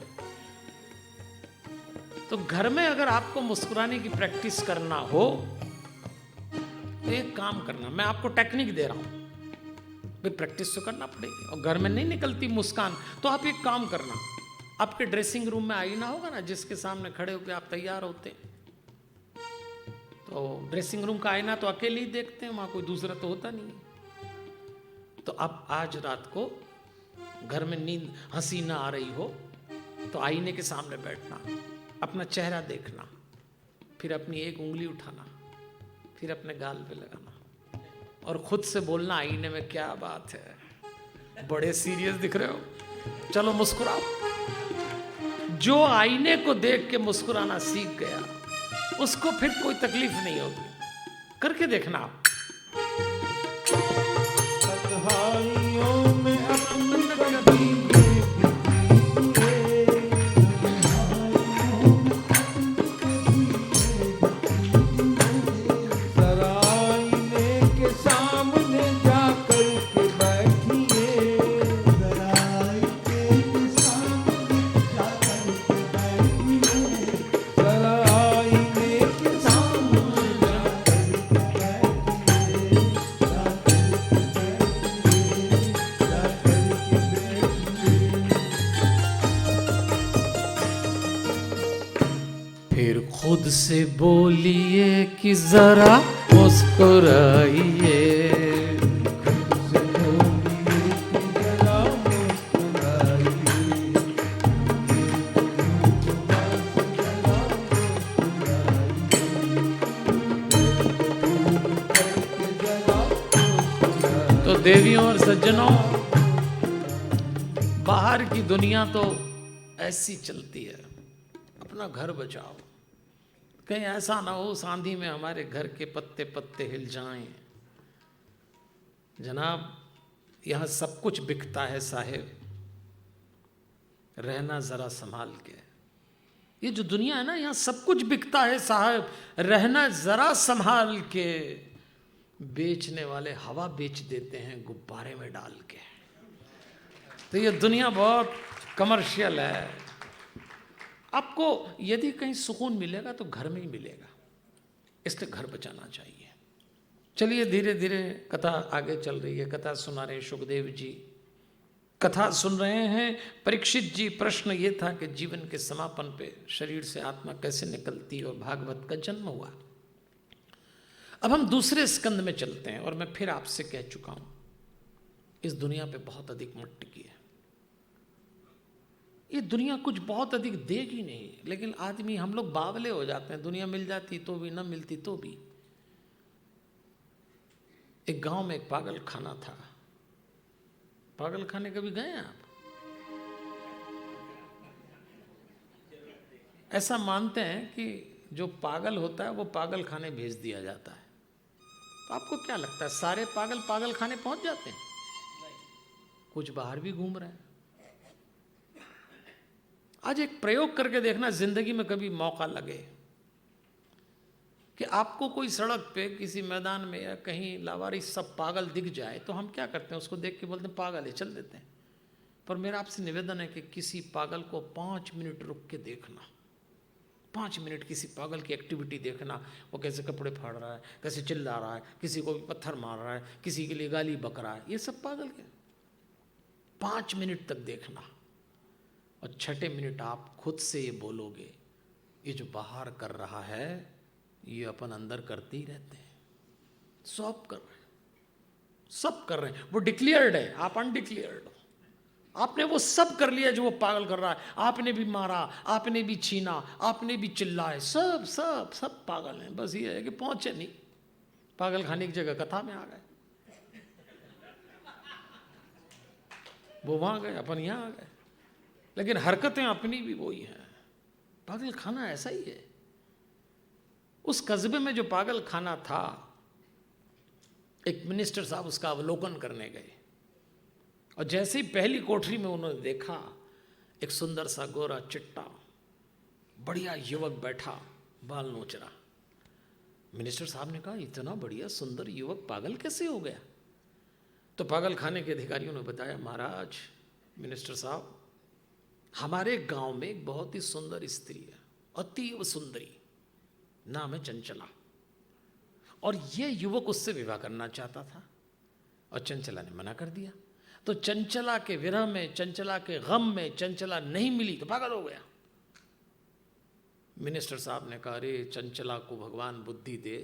तो घर में अगर आपको मुस्कुराने की प्रैक्टिस करना हो तो एक काम करना, मैं आपको टेक्निक दे रहा हूं भाई, प्रैक्टिस तो करना पड़ेगी। और घर में नहीं निकलती मुस्कान तो आप एक काम करना, आपके ड्रेसिंग रूम में आईना होगा ना जिसके सामने खड़े होकर आप तैयार होते, तो ड्रेसिंग रूम का आईना तो अकेले ही देखते हैं, वहां कोई दूसरा तो होता नहीं। तो आप आज रात को घर में नींद हंसी ना आ रही हो तो आईने के सामने बैठना, अपना चेहरा देखना, फिर अपनी एक उंगली उठाना, फिर अपने गाल पे लगाना और खुद से बोलना आईने में, क्या बात है बड़े सीरियस दिख रहे हो, चलो मुस्कुराओ। जो आईने को देख के मुस्कुराना सीख गया उसको फिर कोई तकलीफ नहीं होगी, करके देखना आप। तन्हाइयों में अपन कभी सरायने के सामने जाकर के बैठिए, सरायने के सामने फिर खुद से बोलिए कि जरा मुस्कुराइए। तो देवियों और सज्जनों, बाहर की दुनिया तो ऐसी चलती है, अपना घर बचाओ, कहीं ऐसा ना हो सांधी में हमारे घर के पत्ते पत्ते हिल जाएं। जनाब यहाँ सब कुछ बिकता है साहेब, रहना जरा संभाल के। ये जो दुनिया है ना, यहाँ सब कुछ बिकता है साहब, रहना जरा संभाल के। बेचने वाले हवा बेच देते हैं गुब्बारे में डाल के। तो ये दुनिया बहुत कमर्शियल है। आपको यदि कहीं सुकून मिलेगा तो घर में ही मिलेगा, इसलिए घर बचाना चाहिए। चलिए धीरे धीरे कथा आगे चल रही है। कथा सुना रहे सुखदेव जी, कथा सुन रहे हैं परीक्षित जी। प्रश्न ये था कि जीवन के समापन पे शरीर से आत्मा कैसे निकलती और भागवत का जन्म हुआ। अब हम दूसरे स्कंद में चलते हैं। और मैं फिर आपसे कह चुका हूं, इस दुनिया पे बहुत अधिक मत टिकिए। ये दुनिया कुछ बहुत अधिक देगी नहीं, लेकिन आदमी हम लोग बावले हो जाते हैं। दुनिया मिल जाती तो भी, न मिलती तो भी। एक गांव में एक पागल खाना था। पागल खाने कभी गए आप? ऐसा मानते हैं कि जो पागल होता है वो पागल खाने भेज दिया जाता है। तो आपको क्या लगता है सारे पागल पागल खाने पहुंच जाते हैं? कुछ बाहर भी घूम रहे हैं। आज एक प्रयोग करके देखना, जिंदगी में कभी मौका लगे कि आपको कोई सड़क पे किसी मैदान में या कहीं लावारिस सब पागल दिख जाए, तो हम क्या करते हैं? उसको देख के बोलते हैं पागल है, चल देते हैं। पर मेरा आपसे निवेदन है कि किसी पागल को 5 मिनट रुक के देखना। 5 मिनट किसी पागल की एक्टिविटी देखना, वो कैसे कपड़े फाड़ रहा है, कैसे चिल्ला रहा है, किसी को भी पत्थर मार रहा है, किसी के लिए गाली बक रहा है। ये सब पागल के 5 मिनट तक देखना। और छठे मिनट आप खुद से ये बोलोगे, ये जो बाहर कर रहा है ये अपन अंदर करते ही रहते हैं, सब कर रहे हैं, सब कर रहे हैं। वो डिक्लेयर्ड है, आप अनडिक्लेयर्ड हो। आपने वो सब कर लिया जो वो पागल कर रहा है। आपने भी मारा, आपने भी छीना, आपने भी चिल्लाए, सब सब सब पागल हैं। बस ये है कि पहुंचे नहीं, पागल खाने की जगह कथा में आ गए। वो वहां गए, अपन यहां आ गए, लेकिन हरकतें अपनी भी वही हैं। पागल खाना ऐसा ही है। उस कस्बे में जो पागल खाना था, एक मिनिस्टर साहब उसका अवलोकन करने गए, और जैसे ही पहली कोठरी में उन्होंने देखा, एक सुंदर सा गोरा चिट्टा बढ़िया युवक बैठा, बाल नोच रहा। मिनिस्टर साहब ने कहा, इतना बढ़िया सुंदर युवक पागल कैसे हो गया? तो पागल खाने के अधिकारियों ने बताया, महाराज, मिनिस्टर साहब, हमारे गांव में एक बहुत ही सुंदर स्त्री है, अतीव सुंदरी, नाम है चंचला, और ये युवक उससे विवाह करना चाहता था, और चंचला ने मना कर दिया। तो चंचला के विरह में, चंचला के गम में चंचला नहीं मिली तो पागल हो गया। मिनिस्टर साहब ने कहा, अरे चंचला को भगवान बुद्धि दे,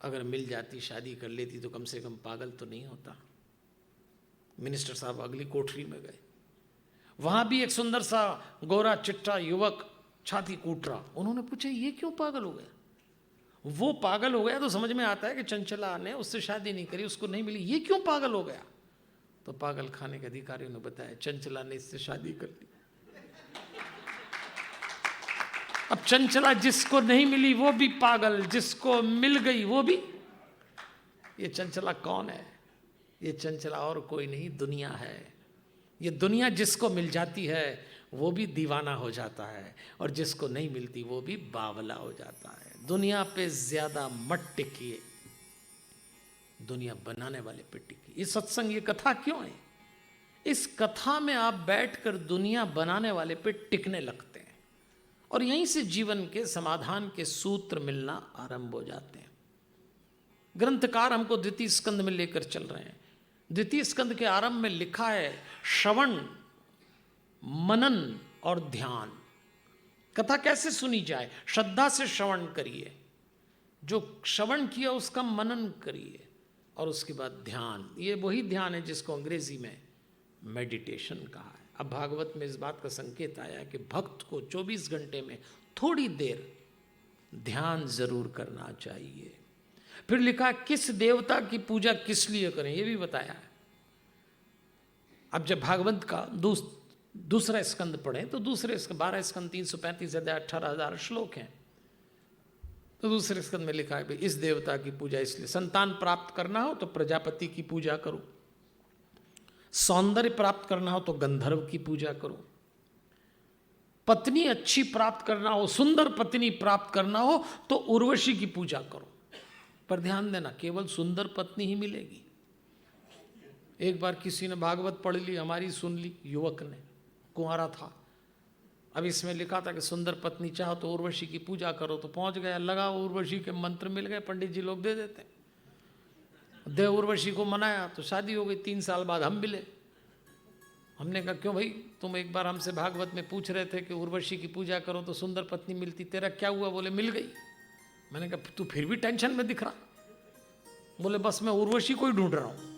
अगर मिल जाती, शादी कर लेती तो कम से कम पागल तो नहीं होता। मिनिस्टर साहब अगली कोठरी में गए, वहां भी एक सुंदर सा गोरा चिट्टा युवक छाती कूट रहा। उन्होंने पूछा, ये क्यों पागल हो गया? वो पागल हो गया तो समझ में आता है कि चंचला ने उससे शादी नहीं करी, उसको नहीं मिली, ये क्यों पागल हो गया? तो पागल खाने के अधिकारियों ने बताया, चंचला ने इससे शादी कर ली। अब चंचला जिसको नहीं मिली वो भी पागल, जिसको मिल गई वो भी। ये चंचला कौन है? ये चंचला और कोई नहीं, दुनिया है। ये दुनिया जिसको मिल जाती है वो भी दीवाना हो जाता है, और जिसको नहीं मिलती वो भी बावला हो जाता है। दुनिया पे ज्यादा मत टिकिए, दुनिया बनाने वाले पे टिकिए। ये सत्संग, ये कथा क्यों है? इस कथा में आप बैठकर दुनिया बनाने वाले पे टिकने लगते हैं, और यहीं से जीवन के समाधान के सूत्र मिलना आरंभ हो जाते हैं। ग्रंथकार हमको द्वितीय स्कंद में लेकर चल रहे हैं। द्वितीय स्कंद के आरंभ में लिखा है, श्रवण, मनन और ध्यान। कथा कैसे सुनी जाए? श्रद्धा से श्रवण करिए, जो श्रवण किया उसका मनन करिए, और उसके बाद ध्यान। ये वही ध्यान है जिसको अंग्रेजी में मेडिटेशन कहा है। अब भागवत में इस बात का संकेत आया कि भक्त को 24 घंटे में थोड़ी देर ध्यान जरूर करना चाहिए। फिर लिखा, किस देवता की पूजा किस लिए करें, ये भी बताया है। अब जब भागवत का दूसरा स्कंद पढ़े तो दूसरे 12 स्कंद, 335 अध्याय, 18,000 श्लोक हैं। तो दूसरे स्कंद में लिखा है, भाई इस देवता की पूजा इसलिए, संतान प्राप्त करना हो तो प्रजापति की पूजा करो, सौंदर्य प्राप्त करना हो तो गंधर्व की पूजा करो, पत्नी अच्छी प्राप्त करना हो, सुंदर पत्नी प्राप्त करना हो तो उर्वशी की पूजा करो। पर ध्यान देना, केवल सुंदर पत्नी ही मिलेगी। एक बार किसी ने भागवत पढ़ ली, हमारी सुन ली, युवक ने, कुंवारा था। अब इसमें लिखा था कि सुंदर पत्नी चाहो तो उर्वशी की पूजा करो, तो पहुंच गया, लगा उर्वशी के मंत्र मिल गए, पंडित जी लोग दे देते, दे उर्वशी को मनाया तो शादी हो गई। 3 साल बाद हम मिले। हमने कहा, क्यों भाई, तुम एक बार हमसे भागवत में पूछ रहे थे कि उर्वशी की पूजा करो तो सुंदर पत्नी मिलती, तेरा क्या हुआ? बोले मिल गई। मैंने कहा, तू फिर भी टेंशन में दिख रहा। बोले बस मैं उर्वशी को ही ढूंढ रहा हूं।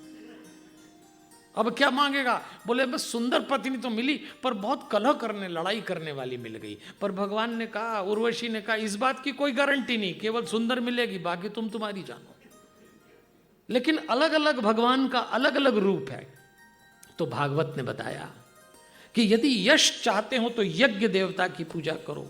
अब क्या मांगेगा? बोले बस सुंदर पत्नी तो मिली, पर बहुत कलह करने, लड़ाई करने वाली मिल गई। पर भगवान ने कहा, उर्वशी ने कहा, इस बात की कोई गारंटी नहीं, केवल सुंदर मिलेगी, बाकी तुम तुम्हारी जानो। लेकिन अलग अलग भगवान का अलग अलग रूप है। तो भागवत ने बताया कि यदि यश चाहते हो तो यज्ञ देवता की पूजा करो,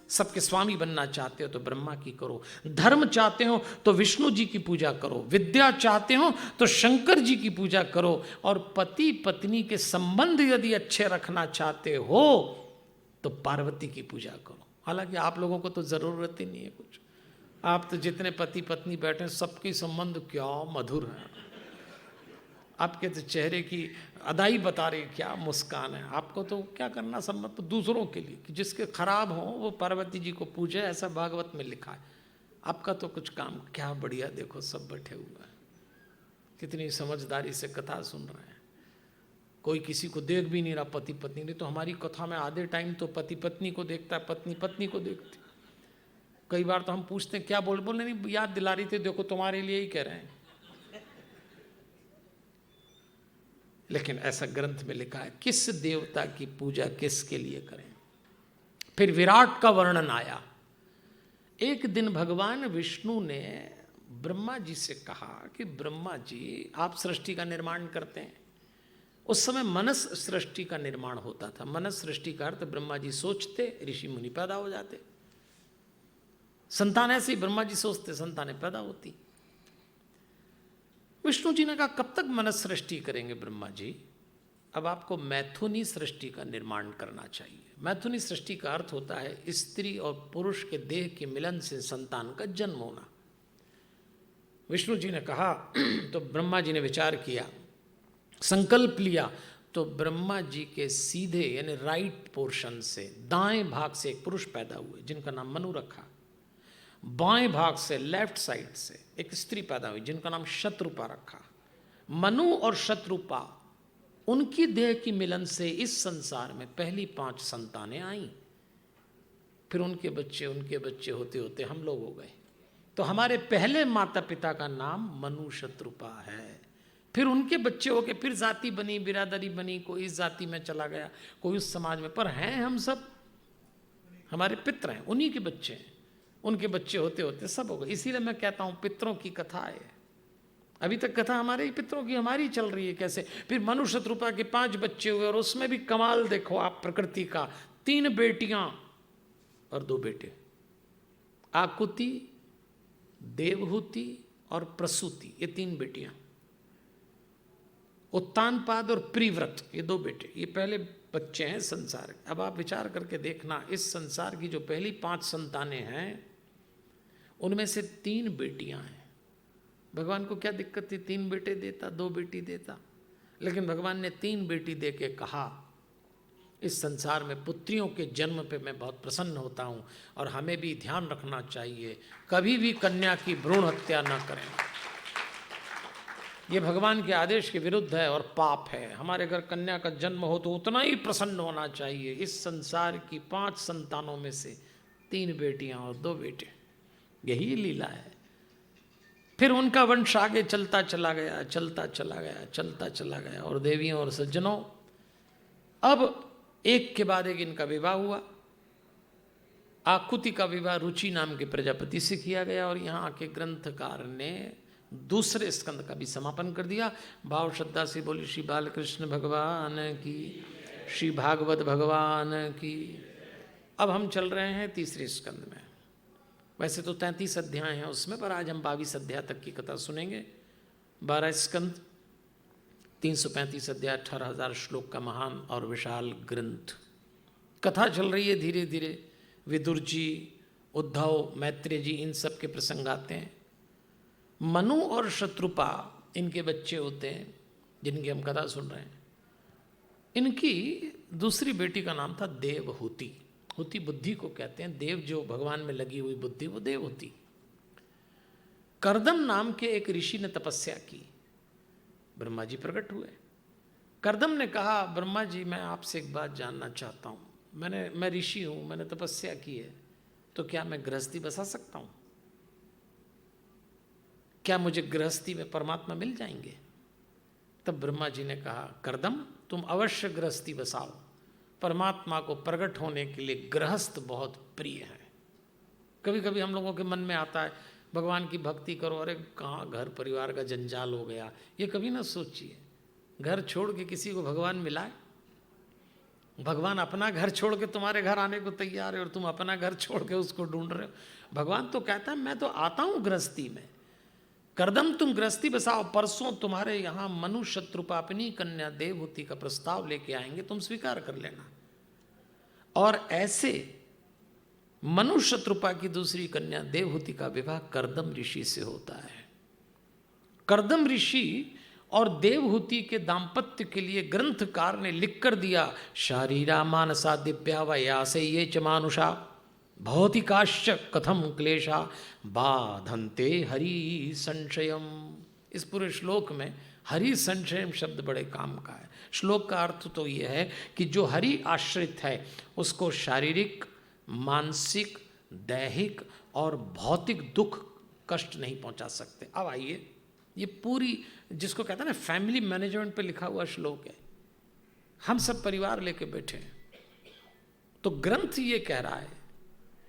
सबके स्वामी बनना चाहते हो तो ब्रह्मा की करो, धर्म चाहते हो तो विष्णु जी की पूजा करो, विद्या चाहते हो तो शंकर जी की पूजा करो, और पति पत्नी के संबंध यदि अच्छे रखना चाहते हो तो पार्वती की पूजा करो। हालांकि आप लोगों को तो जरूरत ही नहीं है कुछ, आप तो जितने पति पत्नी बैठे सबके संबंध क्या मधुर है। आपके तो चेहरे की अदाई बता रही क्या मुस्कान है। आपको तो क्या करना संबंध तो दूसरों के लिए, कि जिसके खराब हो वो पार्वती जी को पूजे, ऐसा भागवत में लिखा है। आपका तो कुछ काम, क्या बढ़िया, देखो सब बैठे हुए हैं, कितनी समझदारी से कथा सुन रहे हैं। कोई किसी को देख भी नहीं रहा, पति पत्नी। नहीं तो हमारी कथा में आधे टाइम तो पति पत्नी को देखता है, पत्नी पत्नी को देखती। कई बार तो हम पूछते हैं क्या बोलने नहीं, याद दिला रही थी, देखो तुम्हारे लिए ही कह रहे हैं। लेकिन ऐसा ग्रंथ में लिखा है किस देवता की पूजा किसके लिए करें। फिर विराट का वर्णन आया। एक दिन भगवान विष्णु ने ब्रह्मा जी से कहा कि ब्रह्मा जी आप सृष्टि का निर्माण करते हैं। उस समय मनस सृष्टि का निर्माण होता था। मनस सृष्टि का अर्थ ब्रह्मा जी सोचते, ऋषि मुनि पैदा हो जाते। संतान ऐसे ही ब्रह्मा जी सोचते, संतानें पैदा होती। विष्णु जी ने कहा कब तक मनस सृष्टि करेंगे ब्रह्मा जी, अब आपको मैथुनी सृष्टि का निर्माण करना चाहिए। मैथुनी सृष्टि का अर्थ होता है स्त्री और पुरुष के देह के मिलन से संतान का जन्म होना। विष्णु जी ने कहा तो ब्रह्मा जी ने विचार किया, संकल्प लिया। तो ब्रह्मा जी के सीधे यानी राइट पोर्शन से, दाएं भाग से एक पुरुष पैदा हुए जिनका नाम मनु रखा। बाएं भाग से, लेफ्ट साइड से एक स्त्री पैदा हुई जिनका नाम शत्रुपा रखा। मनु और शत्रुपा, उनकी देह की मिलन से इस संसार में पहली 5 संतानें आईं। फिर उनके बच्चे होते होते हम लोग हो गए। तो हमारे पहले माता पिता का नाम मनु शत्रुपा है। फिर उनके बच्चे हो के फिर जाति बनी, बिरादरी बनी, कोई इस जाति में चला गया, कोई उस समाज में, पर हैं हम सब हमारे पितर हैं, उन्हीं के बच्चे हैं। उनके बच्चे होते होते सब हो गए। इसीलिए मैं कहता हूँ पितरों की कथा है। अभी तक कथा हमारे ही पितरों की हमारी चल रही है। कैसे फिर मनु शत्रुपा के 5 बच्चे हुए और उसमें भी कमाल देखो आप प्रकृति का, 3 बेटियां और 2 बेटे, आकुति, देवहूति और प्रसूति, ये 3 बेटियां। उत्तानपाद और प्रिव्रत, ये 2 बेटे। ये पहले बच्चे हैं संसार। अब आप विचार करके देखना, इस संसार की जो पहली 5 संतानें हैं उनमें से 3 बेटियां हैं। भगवान को क्या दिक्कत थी, 3 बेटे देता, 2 बेटी देता। लेकिन भगवान ने 3 बेटी दे के कहा इस संसार में पुत्रियों के जन्म पे मैं बहुत प्रसन्न होता हूँ और हमें भी ध्यान रखना चाहिए, कभी भी कन्या की भ्रूण हत्या न करें। ये भगवान के आदेश के विरुद्ध है और पाप है। हमारे घर कन्या का जन्म हो तो उतना ही प्रसन्न होना चाहिए। इस संसार की 5 संतानों में से 3 बेटियां और 2 बेटे, यही लीला है। फिर उनका वंश आगे चलता चला गया, चलता चला गया, चलता चला गया। और देवियों और सज्जनों, अब एक के बाद एक इनका विवाह हुआ। आकुति का विवाह रुचि नाम के प्रजापति से किया गया और यहाँ के ग्रंथकार ने दूसरे स्कंद का भी समापन कर दिया। भाव श्रद्धा से बोली श्री बालकृष्ण भगवान की, श्री भागवत भगवान की। अब हम चल रहे हैं तीसरे स्कंद में। वैसे तो 33 अध्याय हैं उसमें, पर आज हम 22 अध्याय तक की कथा सुनेंगे। 12 स्कंद, 335 अध्याय, 18,000 श्लोक का महान और विशाल ग्रंथ। कथा चल रही है धीरे धीरे। विदुर जी, उद्धव, मैत्रेय जी, इन सब के प्रसंग आते हैं। मनु और शत्रुपा इनके बच्चे होते हैं जिनकी हम कथा सुन रहे हैं। इनकी दूसरी बेटी का नाम था देवहूति। हुति बुद्धि को कहते हैं, देव जो भगवान में लगी हुई बुद्धि, वो देवहूति। कर्दम नाम के एक ऋषि ने तपस्या की, ब्रह्मा जी प्रकट हुए। कर्दम ने कहा ब्रह्मा जी मैं आपसे एक बात जानना चाहता हूँ, मैं ऋषि हूँ, मैंने तपस्या की है, तो क्या मैं गृहस्थी बसा सकता हूँ? क्या मुझे गृहस्थी में परमात्मा मिल जाएंगे? तब ब्रह्मा जी ने कहा कर्दम तुम अवश्य गृहस्थी बसाओ, परमात्मा को प्रकट होने के लिए गृहस्थ बहुत प्रिय है। कभी कभी हम लोगों के मन में आता है भगवान की भक्ति करो, अरे कहाँ घर परिवार का जंजाल हो गया। ये कभी ना सोचिए, घर छोड़ के किसी को भगवान मिलाए? भगवान अपना घर छोड़ के तुम्हारे घर आने को तैयार है और तुम अपना घर छोड़ के उसको ढूंढ रहे हो। भगवान तो कहता है मैं तो आता हूँ गृहस्थी में। कर्दम तुम गृहस्थी बसाओ, परसों तुम्हारे यहाँ मनु शत्रुपा अपनी कन्या देवहूति का प्रस्ताव लेके आएंगे, तुम स्वीकार कर लेना। और ऐसे मनु शत्रुपा की दूसरी कन्या देवहूति का विवाह कर्दम ऋषि से होता है। कर्दम ऋषि और देवहूति के दाम्पत्य के लिए ग्रंथकार ने लिख कर दिया, शारीरा मानसा दिव्या वयासे ये च मानुषा भौतिकाश्च कथम क्लेशा बाधन्ते हरि संशयम। इस पूरे श्लोक में हरि संशयम शब्द बड़े काम का है। श्लोक का अर्थ तो यह है कि जो हरि आश्रित है उसको शारीरिक, मानसिक, दैहिक और भौतिक दुख कष्ट नहीं पहुंचा सकते। अब आइए, ये पूरी जिसको कहते हैं ना फैमिली मैनेजमेंट पे लिखा हुआ श्लोक है। हम सब परिवार लेके बैठे हैं, तो ग्रंथ ये कह रहा है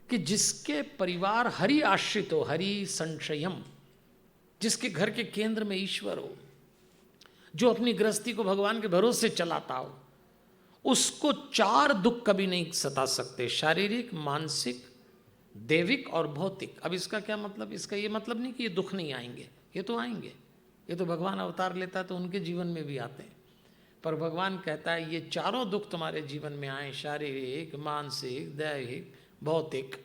कि जिसके परिवार हरि आश्रित हो, हरि संशयम, जिसके घर के केंद्र में ईश्वर हो, जो अपनी गृहस्थी को भगवान के भरोसे चलाता हो, उसको 4 दुख कभी नहीं सता सकते, शारीरिक, मानसिक, दैविक और भौतिक। अब इसका क्या मतलब? इसका ये मतलब नहीं कि ये दुख नहीं आएंगे, ये तो आएंगे। ये तो भगवान अवतार लेता है तो उनके जीवन में भी आते हैं, पर भगवान कहता है ये चारों दुख तुम्हारे जीवन में आए, शारीरिक, मानसिक, दैहिक, भौतिक,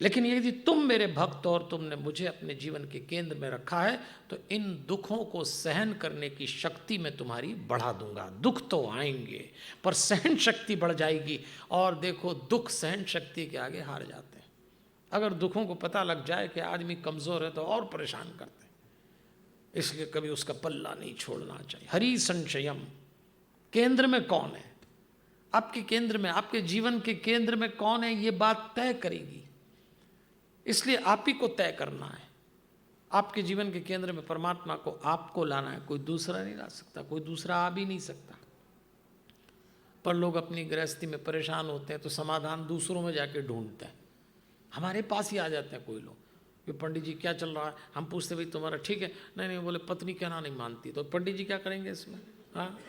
लेकिन यदि तुम मेरे भक्त और तुमने मुझे अपने जीवन के केंद्र में रखा है तो इन दुखों को सहन करने की शक्ति मैं तुम्हारी बढ़ा दूंगा। दुख तो आएंगे पर सहन शक्ति बढ़ जाएगी। और देखो, दुख सहन शक्ति के आगे हार जाते हैं। अगर दुखों को पता लग जाए कि आदमी कमज़ोर है तो और परेशान करते हैं, इसलिए कभी उसका पल्ला नहीं छोड़ना चाहिए। हरि संशयम, केंद्र में कौन है? आपके केंद्र में, आपके जीवन के केंद्र में कौन है, ये बात तय करेगी। इसलिए आप ही को तय करना है। आपके जीवन के केंद्र में परमात्मा को आपको लाना है, कोई दूसरा नहीं ला सकता, कोई दूसरा आ भी नहीं सकता। पर लोग अपनी गृहस्थी में परेशान होते हैं तो समाधान दूसरों में जाके ढूंढते हैं। हमारे पास ही आ जाते हैं कोई लोग कि पंडित जी क्या चल रहा है। हम पूछते भाई तुम्हारा ठीक है? नहीं नहीं, बोले पत्नी कहना नहीं मानती। तो पंडित जी क्या करेंगे इसमें? हाँ,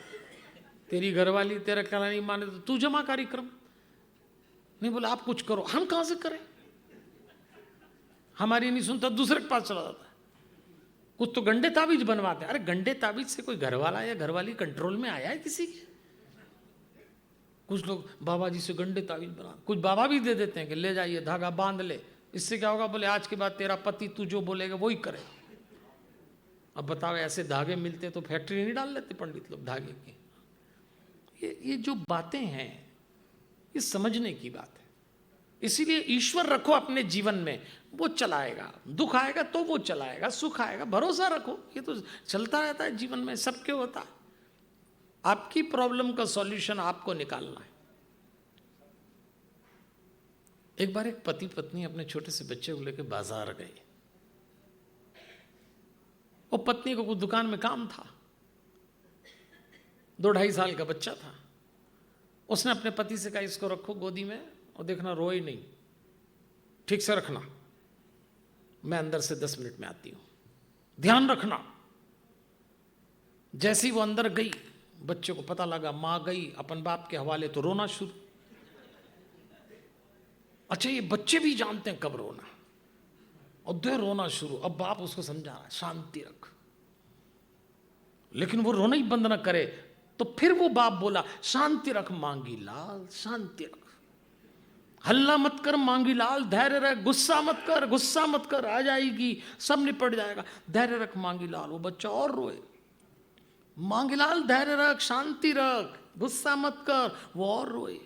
तेरी घरवाली तेरा कहना नहीं माने तो तू जमा कार्यक्रम। नहीं, बोले आप कुछ करो। हम कहाँ से करें? हमारी नहीं सुनता, दूसरे के पास चला जाता है। कुछ तो गंडे ताबीज बनवाते हैं। अरे गंडे ताबीज से कोई घरवाला या घरवाली कंट्रोल में आया है किसी के? कुछ लोग बाबा जी से गंडे ताबीज बना, कुछ बाबा भी दे देते हैं कि ले जाइए धागा बांध ले, इससे क्या होगा? बोले आज के बाद तेरा पति तू जो बोलेगा वही करे। अब बताओ, ऐसे धागे मिलते तो फैक्ट्री नहीं डाल लेते पंडित लोग धागे की? ये जो बातें हैं ये समझने की बात है। इसीलिए ईश्वर रखो अपने जीवन में, वो चलाएगा। दुख आएगा तो वो चलाएगा, सुख आएगा, भरोसा रखो। ये तो चलता रहता है जीवन में, सबके होता है। आपकी प्रॉब्लम का सॉल्यूशन आपको निकालना है। एक बार एक पति पत्नी अपने छोटे से बच्चे को लेकर बाजार गए। वो पत्नी को कुछ दुकान में काम था, 2-2.5 साल का बच्चा था। उसने अपने पति से कहा इसको रखो गोदी में और देखना रोए नहीं, ठीक से रखना, मैं अंदर से 10 मिनट में आती हूं, ध्यान रखना। जैसी वो अंदर गई, बच्चे को पता लगा मां गई अपन बाप के हवाले, तो रोना शुरू। अच्छा, ये बच्चे भी जानते हैं कब रोना, और दे रोना शुरू। अब बाप उसको समझा रहा है शांति रख, लेकिन वो रोना ही बंद ना करे। तो फिर वो बाप बोला शांति रख मांगी लाल, शांति रख, हल्ला मत कर मांगी लाल, धैर्य रख, गुस्सा मत कर, गुस्सा मत कर, आ जाएगी, सब निपट जाएगा, धैर्य रख मांगी लाल। वो बच्चा और रोए, मांगी लाल धैर्य रख, शांति रख, गुस्सा मत कर, वो और रोए।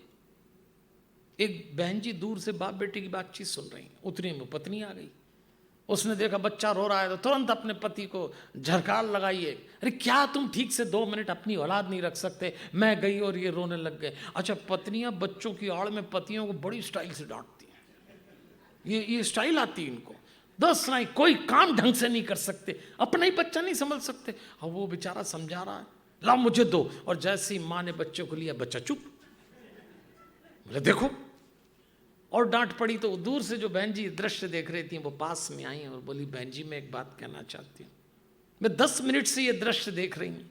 एक बहन जी दूर से बाप बेटे की बातचीत सुन रही, उतनी में पत्नी आ गई। उसने देखा बच्चा रो रहा है तो तुरंत अपने पति को झरकार लगाइए, अरे क्या तुम ठीक से 2 मिनट अपनी औलाद नहीं रख सकते? मैं गई और ये रोने लग गए। अच्छा, पत्नियां बच्चों की आड़ में पतियों को बड़ी स्टाइल से डांटती हैं। ये स्टाइल आती है इनको, 10 नहीं, कोई काम ढंग से नहीं कर सकते, अपना ही बच्चा नहीं समझ सकते। और वो बेचारा समझा रहा है, लाओ मुझे दो। और जैसे ही माँ ने बच्चों को लिया, बच्चा चुप। बोले देखो, और डांट पड़ी। तो दूर से जो बहन जी दृश्य देख रही थी वो पास में आई और बोली बहन जी मैं एक बात कहना चाहती हूँ, मैं 10 मिनट से ये दृश्य देख रही हूँ।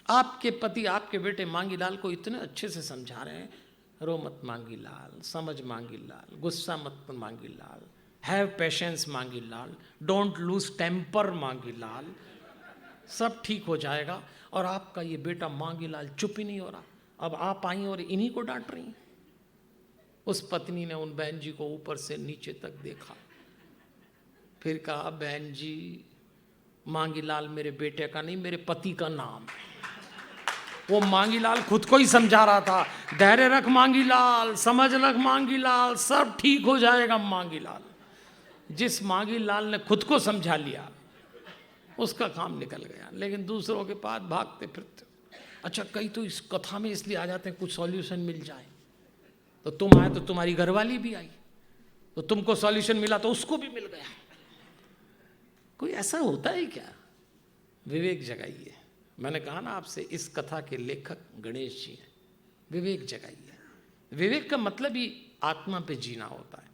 आपके पति आपके बेटे मांगी लाल को इतने अच्छे से समझा रहे हैं, रो मत मांगी लाल, समझ मांगी लाल, गुस्सा मत मांगी लाल, हैव पेशेंस मांगी लाल, डोंट लूज टेम्पर मांगी लाल, सब ठीक हो जाएगा। और आपका ये बेटा मांगी लाल चुप ही नहीं हो रहा। अब आप आई और इन्हीं को डांट रही हैं। उस पत्नी ने उन बहन जी को ऊपर से नीचे तक देखा, फिर कहा बहन जी मांगी लाल मेरे बेटे का नहीं, मेरे पति का नाम है। वो मांगी लाल खुद को ही समझा रहा था, धैर्य रख मांगी लाल, समझ रख मांगी लाल, सब ठीक हो जाएगा मांगी लाल। जिस मांगी लाल ने खुद को समझा लिया, उसका काम निकल गया। लेकिन दूसरों के पास भागते फिरते, अच्छा कई तो इस कथा में इसलिए आ जाते हैं कुछ सॉल्यूशन मिल जाए, तो तुम आए तो तुम्हारी घरवाली भी आई, तो तुमको सॉल्यूशन मिला तो उसको भी मिल गया। कोई ऐसा होता है क्या? विवेक जगाइए। मैंने कहा ना आपसे, इस कथा के लेखक गणेश जी हैं। विवेक जगाइए। विवेक का मतलब ही आत्मा पे जीना होता है।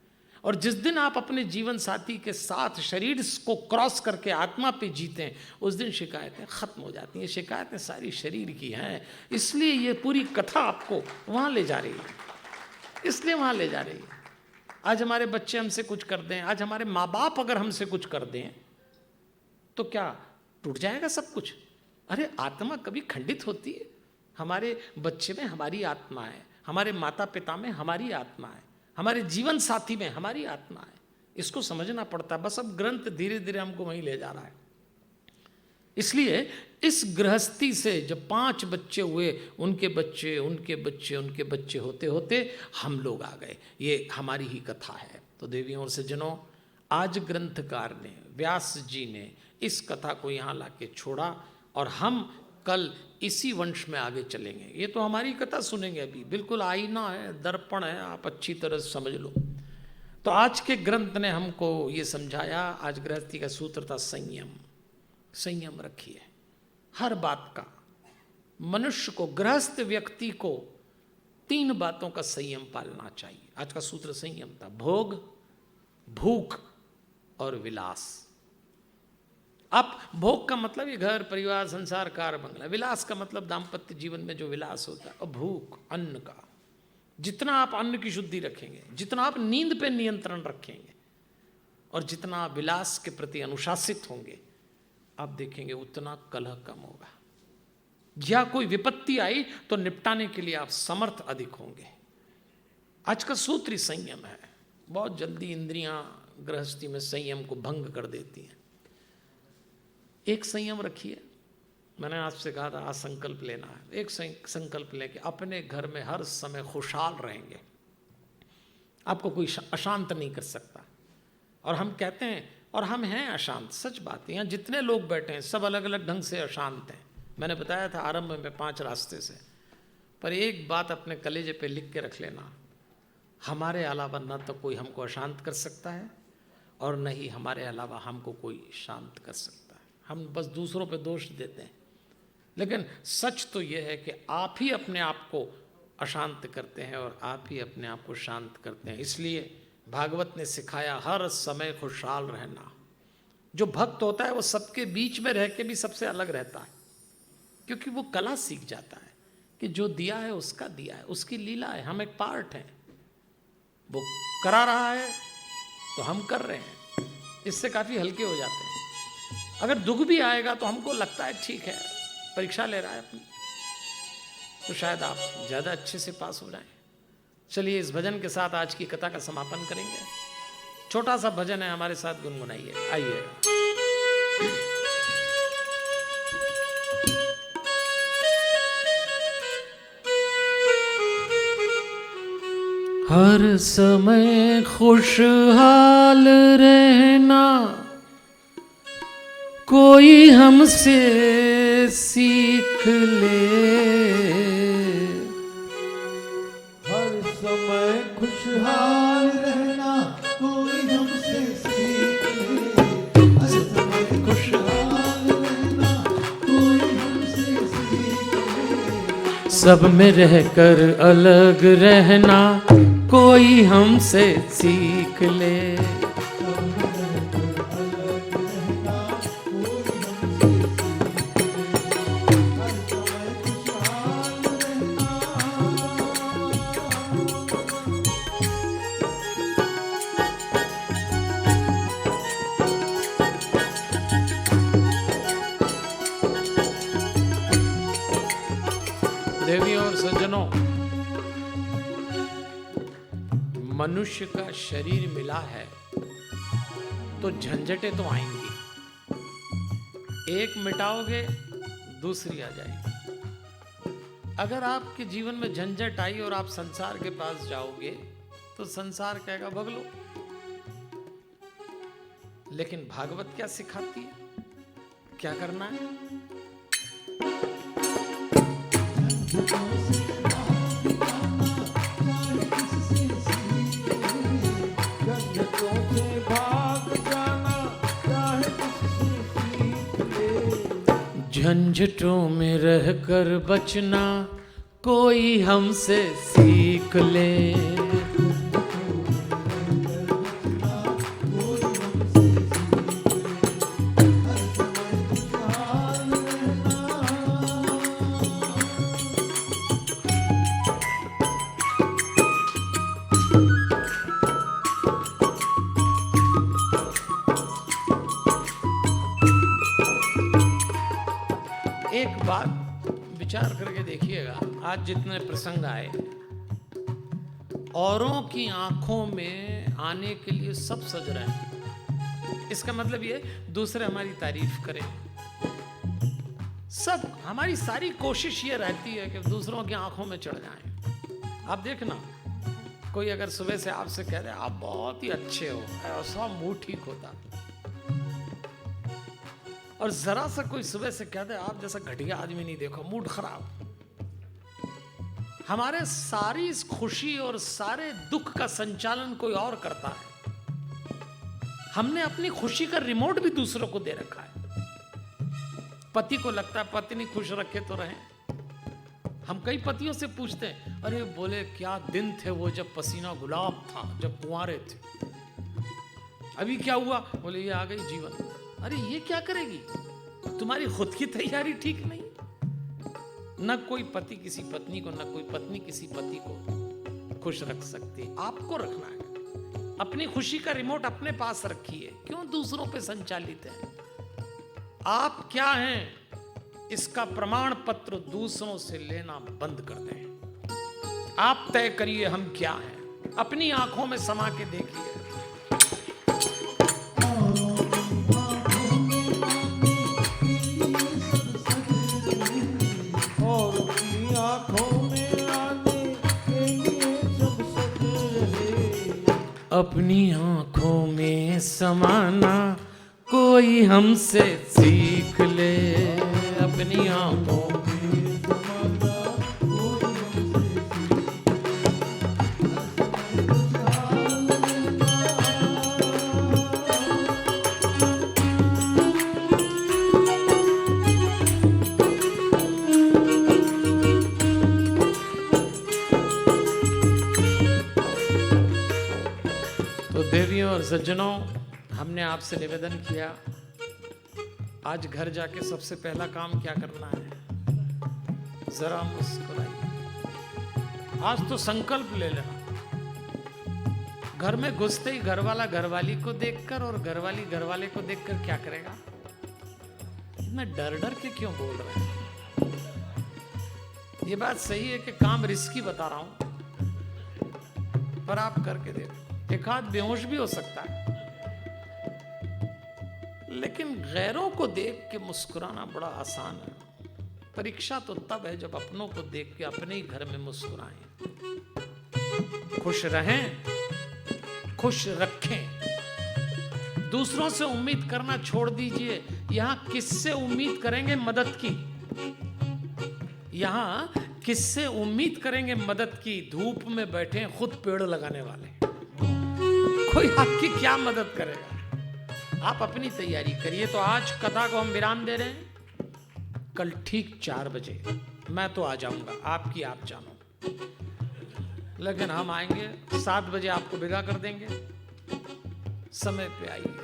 और जिस दिन आप अपने जीवन साथी के साथ शरीर को क्रॉस करके आत्मा पे जीते हैं, उस दिन शिकायतें खत्म हो जाती हैं। शिकायतें सारी शरीर की हैं, इसलिए ये पूरी कथा आपको वहाँ ले जा रही है, इसलिए वहाँ ले जा रही है। आज हमारे बच्चे हमसे कुछ कर दें, आज हमारे माँ बाप अगर हमसे कुछ कर दें, तो क्या टूट जाएगा सब कुछ? अरे आत्मा कभी खंडित होती है? हमारे बच्चे में हमारी आत्मा है, हमारे माता पिता में हमारी आत्मा है, हमारे जीवन साथी में हमारी आत्मा है। इसको समझना पड़ता है। बस अब ग्रंथ धीरे धीरे हमको वहीं ले जा रहा है। इसलिए इस गृहस्थी से जब 5 बच्चे हुए, उनके बच्चे उनके बच्चे उनके बच्चे होते होते हम लोग आ गए। ये हमारी ही कथा है। तो देवियों और सज्जनों, आज ग्रंथकार ने, व्यास जी ने इस कथा को यहाँ लाके छोड़ा और हम कल इसी वंश में आगे चलेंगे। ये तो हमारी कथा सुनेंगे अभी, बिल्कुल आईना है, दर्पण है, आप अच्छी तरह समझ लो। तो आज के ग्रंथ ने हमको ये समझाया, आज गृहस्थी का सूत्र था संयम। संयम रखिए हर बात का। मनुष्य को, गृहस्थ व्यक्ति को 3 बातों का संयम पालना चाहिए। आज का सूत्र संयम था। भोग, भूख और विलास। अब भोग का मतलब ये घर परिवार संसार कार बंगला, विलास का मतलब दाम्पत्य जीवन में जो विलास होता है, और भूख अन्न का। जितना आप अन्न की शुद्धि रखेंगे, जितना आप नींद पे नियंत्रण रखेंगे और जितना आप विलास के प्रति अनुशासित होंगे, आप देखेंगे उतना कलह कम होगा। या कोई विपत्ति आई तो निपटाने के लिए आप समर्थ अधिक होंगे। आज का सूत्र ही संयम है। बहुत जल्दी इंद्रियां गृहस्थी में संयम को भंग कर देती हैं। एक संयम रखिए। मैंने आपसे कहा था आज संकल्प लेना है। एक संकल्प लें कि अपने घर में हर समय खुशहाल रहेंगे, आपको कोई अशांत नहीं कर सकता। और हम कहते हैं, और हम हैं अशांत, सच बात है। यहाँ जितने लोग बैठे हैं सब अलग अलग ढंग से अशांत हैं। मैंने बताया था आरंभ में 5 रास्ते से। पर एक बात अपने कलेजे पे लिख के रख लेना, हमारे अलावा न तो कोई हमको अशांत कर सकता है और न ही हमारे अलावा हमको कोई शांत कर सकता है। हम बस दूसरों पे दोष देते हैं, लेकिन सच तो यह है कि आप ही अपने आप को अशांत करते हैं और आप ही अपने आप को शांत करते हैं। इसलिए भागवत ने सिखाया हर समय खुशहाल रहना। जो भक्त होता है वो सबके बीच में रह के भी सबसे अलग रहता है, क्योंकि वो कला सीख जाता है कि जो दिया है उसका दिया है, उसकी लीला है, हम एक पार्ट हैं। वो करा रहा है तो हम कर रहे हैं, इससे काफ़ी हल्के हो जाते हैं। अगर दुख भी आएगा तो हमको लगता है ठीक है, परीक्षा ले रहा है अपनी, तो शायद आप ज़्यादा अच्छे से पास हो जाएं। चलिए इस भजन के साथ आज की कथा का समापन करेंगे। छोटा सा भजन है, हमारे साथ गुनगुनाइए। आइए। हर समय खुशहाल रहना कोई हमसे सीख ले। हर समय खुशहाल रहना कोई हमसे सीख ले। हर समय खुशहाल रहना कोई हमसे सीख ले। सब में रहकर अलग रहना कोई हमसे सीख ले। देवियों और सज्जनों, मनुष्य का शरीर मिला है तो झंझटें तो आएंगी। एक मिटाओगे दूसरी आ जाएगी। अगर आपके जीवन में झंझट आई और आप संसार के पास जाओगे तो संसार कहेगा भग लो। लेकिन भागवत क्या सिखाती है? क्या करना है? झंझटों में रहकर बचना कोई हमसे सीख ले। एक बात विचार करके देखिएगा, आज जितने प्रसंग आए, औरों की आंखों में आने के लिए सब सज रहे हैं। इसका मतलब ये दूसरे हमारी तारीफ करें। सब हमारी सारी कोशिश ये रहती है कि दूसरों की आंखों में चढ़ जाएं। आप देखना, कोई अगर सुबह से आपसे कह दे आप बहुत ही अच्छे हो, ऐसा मूड ठीक होता। और जरा सा कोई सुबह से कह दे आप जैसा घटिया आदमी नहीं देखो, मूड खराब। हमारे सारी इस खुशी और सारे दुख का संचालन कोई और करता है। हमने अपनी खुशी का रिमोट भी दूसरों को दे रखा है। पति को लगता है पत्नी खुश रखे तो रहे। हम कई पतियों से पूछते हैं, अरे बोले क्या दिन थे वो जब पसीना गुलाब था, जब कुंवारे थे, अभी क्या हुआ? बोले ये आ गई जीवन। अरे ये क्या करेगी? तुम्हारी खुद की तैयारी ठीक नहीं। न कोई पति किसी पत्नी को, न कोई पत्नी किसी पति को खुश रख सकती। आपको रखना है। अपनी खुशी का रिमोट अपने पास रखिए। क्यों दूसरों पे संचालित है? आप क्या हैं इसका प्रमाण पत्र दूसरों से लेना बंद कर दें। आप तय करिए हम क्या हैं। अपनी आंखों में समा के देखिए। अपनी आंखों में समाना कोई हमसे सीख ले। अपनी आंखों में समाना कोई तो देवियों और सज्जनों, हमने आपसे निवेदन किया, आज घर जाके सबसे पहला काम क्या करना है? जरा मुस्कुराइए। आज तो संकल्प ले लेना। घर में घुसते ही घरवाला घरवाली को देखकर और घरवाली घरवाले को देखकर क्या करेगा? इतना डर डर के क्यों बोल रहे हैं? ये बात सही है कि काम रिस्की बता रहा हूं, पर आप करके देखो। एक आध बेहोश भी हो सकता है, लेकिन गैरों को देख के मुस्कुराना बड़ा आसान है। परीक्षा तो तब है जब अपनों को देख के अपने ही घर में मुस्कुराएं। खुश रहें, खुश रखें। दूसरों से उम्मीद करना छोड़ दीजिए। यहां किससे उम्मीद करेंगे मदद की? यहां किससे उम्मीद करेंगे मदद की? धूप में बैठे खुद पेड़ लगाने वाले, कोई आपकी क्या मदद करेगा? आप अपनी तैयारी करिए। तो आज कथा को हम विराम दे रहे हैं। कल ठीक 4 बजे मैं तो आ जाऊंगा, आपकी आप जानो, लेकिन हम आएंगे 7 बजे, आपको विदा कर देंगे। समय पे आइए।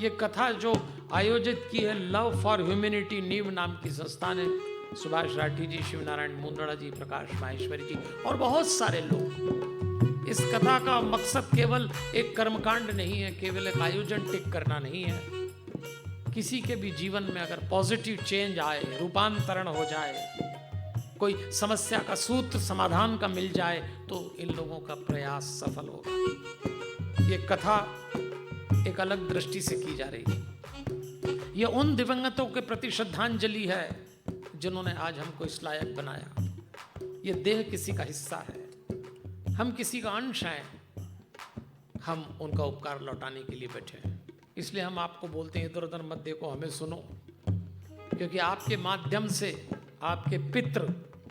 ये कथा जो आयोजित की है लव फॉर ह्यूमैनिटी नीव नाम की संस्था ने, सुभाष राठी जी, शिवनारायण मुंदड़ा जी, प्रकाश माहेश्वरी जी और बहुत सारे लोग। इस कथा का मकसद केवल एक कर्मकांड नहीं है, केवल एक आयोजन टिक करना नहीं है। किसी के भी जीवन में अगर पॉजिटिव चेंज आए, रूपांतरण हो जाए, कोई समस्या का सूत्र समाधान का मिल जाए, तो इन लोगों का प्रयास सफल होगा। ये कथा एक अलग दृष्टि से की जा रही है। ये उन दिवंगतों के प्रति श्रद्धांजलि है जिन्होंने आज हमको इस लायक बनाया। ये देह किसी का हिस्सा है, हम किसी का अंश हैं। हम उनका उपकार लौटाने के लिए बैठे हैं। इसलिए हम आपको बोलते हैं इधर उधर मत देखो, हमें सुनो, क्योंकि आपके माध्यम से आपके पितृ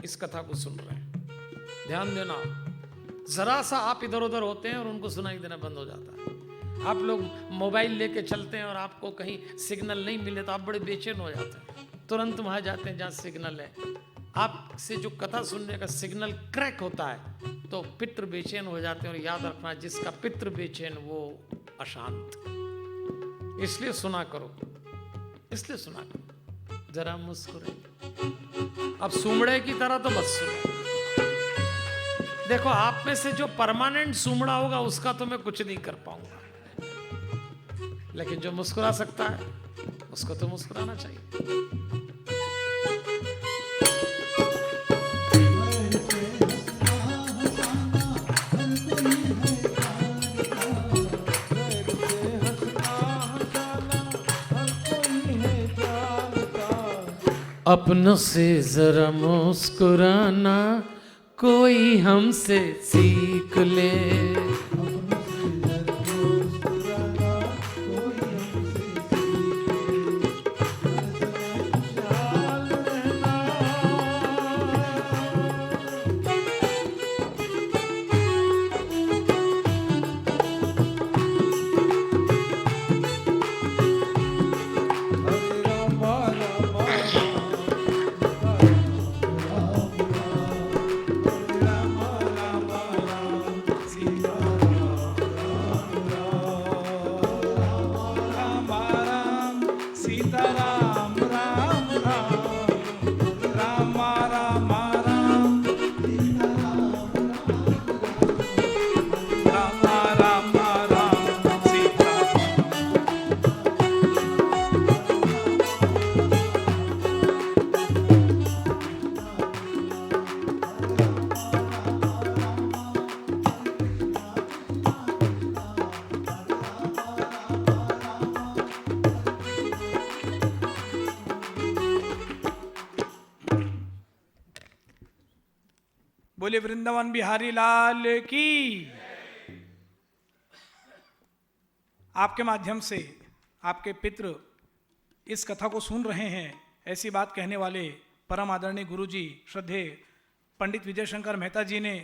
इस कथा को सुन रहे हैं। ध्यान देना, जरा सा आप इधर उधर होते हैं और उनको सुनाई देना बंद हो जाता है। आप लोग मोबाइल लेके चलते हैं और आपको कहीं सिग्नल नहीं मिले तो आप बड़े बेचैन हो जाते हैं, तुरंत वहां जाते हैं जहां सिग्नल है। आपसे जो कथा सुनने का सिग्नल क्रैक होता है तो पितृ बेचैन हो जाते हैं। और याद रखना, जिसका पितृ बेचैन वो अशांत। इसलिए सुना करो, इसलिए सुना करो, जरा मुस्कुराइए। अब सुमड़े की तरह तो बस सुनो। देखो, आप में से जो परमानेंट सुमड़ा होगा उसका तो मैं कुछ नहीं कर पाऊंगा, लेकिन जो मुस्कुरा सकता है उसको तो मुस्कुराना चाहिए। अपनों से जरा मुस्कुराना कोई हमसे सीख ले। बोले वृंदावन बिहारी लाल की। आपके माध्यम से आपके पितृ इस कथा को सुन रहे हैं। ऐसी बात कहने वाले परम आदरणीय गुरु जी श्रद्धेय पंडित विजय शंकर मेहता जी ने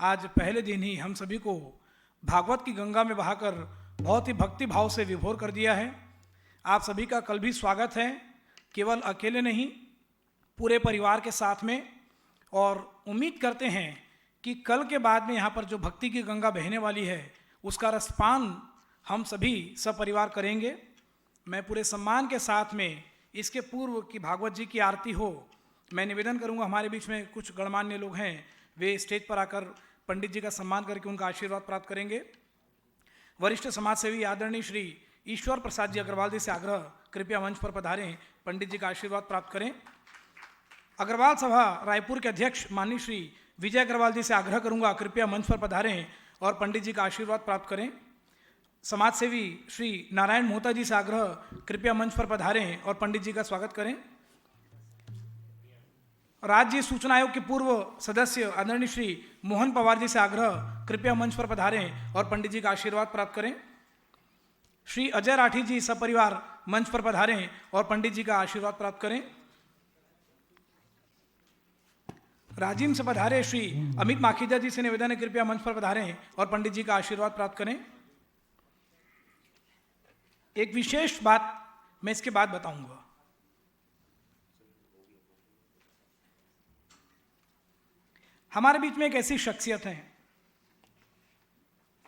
आज पहले दिन ही हम सभी को भागवत की गंगा में बहाकर बहुत ही भक्ति भाव से विभोर कर दिया है। आप सभी का कल भी स्वागत है, केवल अकेले नहीं, पूरे परिवार के साथ में। और उम्मीद करते हैं कि कल के बाद में यहाँ पर जो भक्ति की गंगा बहने वाली है उसका रसपान हम सभी सपरिवार करेंगे। मैं पूरे सम्मान के साथ में इसके पूर्व की भागवत जी की आरती हो, मैं निवेदन करूंगा, हमारे बीच में कुछ गणमान्य लोग हैं, वे स्टेज पर आकर पंडित जी का सम्मान करके उनका आशीर्वाद प्राप्त करेंगे। वरिष्ठ समाज सेवी आदरणीय श्री ईश्वर प्रसाद जी अग्रवाल जी से आग्रह, कृपया मंच पर पधारें, पंडित जी का आशीर्वाद प्राप्त करें। अग्रवाल सभा रायपुर के अध्यक्ष माननीय श्री विजय अग्रवाल जी से आग्रह करूंगा, कृपया मंच पर पधारें और पंडित जी का आशीर्वाद प्राप्त करें। समाज सेवी श्री नारायण मोहता जी से आग्रह, कृपया मंच पर पधारें और पंडित जी का स्वागत करें। राज्य सूचना आयोग के पूर्व सदस्य आदरणीय श्री मोहन पवार जी से आग्रह, कृपया मंच पर पधारें और पंडित जी का आशीर्वाद प्राप्त करें। श्री अजय राठी जी सपरिवार मंच पर पधारें और पंडित जी का आशीर्वाद प्राप्त करें। राजिम से पधारे श्री अमित माखीजा जी से निवेदन है, कृपया मंच पर पधारें और पंडित जी का आशीर्वाद प्राप्त करें। एक विशेष बात मैं इसके बाद बताऊंगा। हमारे बीच में एक ऐसी शख्सियत है,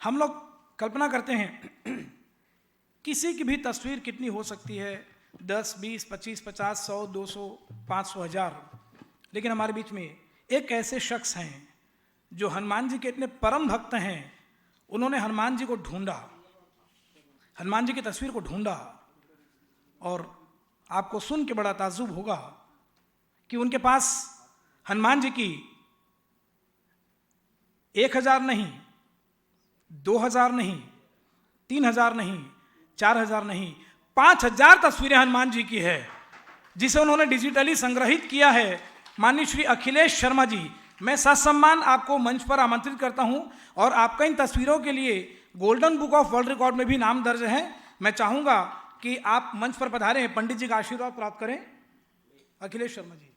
हम लोग कल्पना करते हैं किसी की भी तस्वीर कितनी हो सकती है, 10, 20, 25, 50, 100, 200, 500, 1000, लेकिन हमारे बीच में एक ऐसे शख्स हैं जो हनुमान जी के इतने परम भक्त हैं। उन्होंने हनुमान जी को ढूंढा, हनुमान जी की तस्वीर को ढूंढा, और आपको सुन के बड़ा ताज्जुब होगा कि उनके पास हनुमान जी की 1000 नहीं, 2000 नहीं, 3000 नहीं, 4000 नहीं, 5000 तस्वीरें हनुमान जी की है, जिसे उन्होंने डिजिटली संग्रहित किया है। माननीय श्री अखिलेश शर्मा जी, मैं ससम्मान आपको मंच पर आमंत्रित करता हूं और आपका इन तस्वीरों के लिए golden book of world record में भी नाम दर्ज है। मैं चाहूंगा कि आप मंच पर पधारें, पंडित जी का आशीर्वाद प्राप्त करें। अखिलेश शर्मा जी।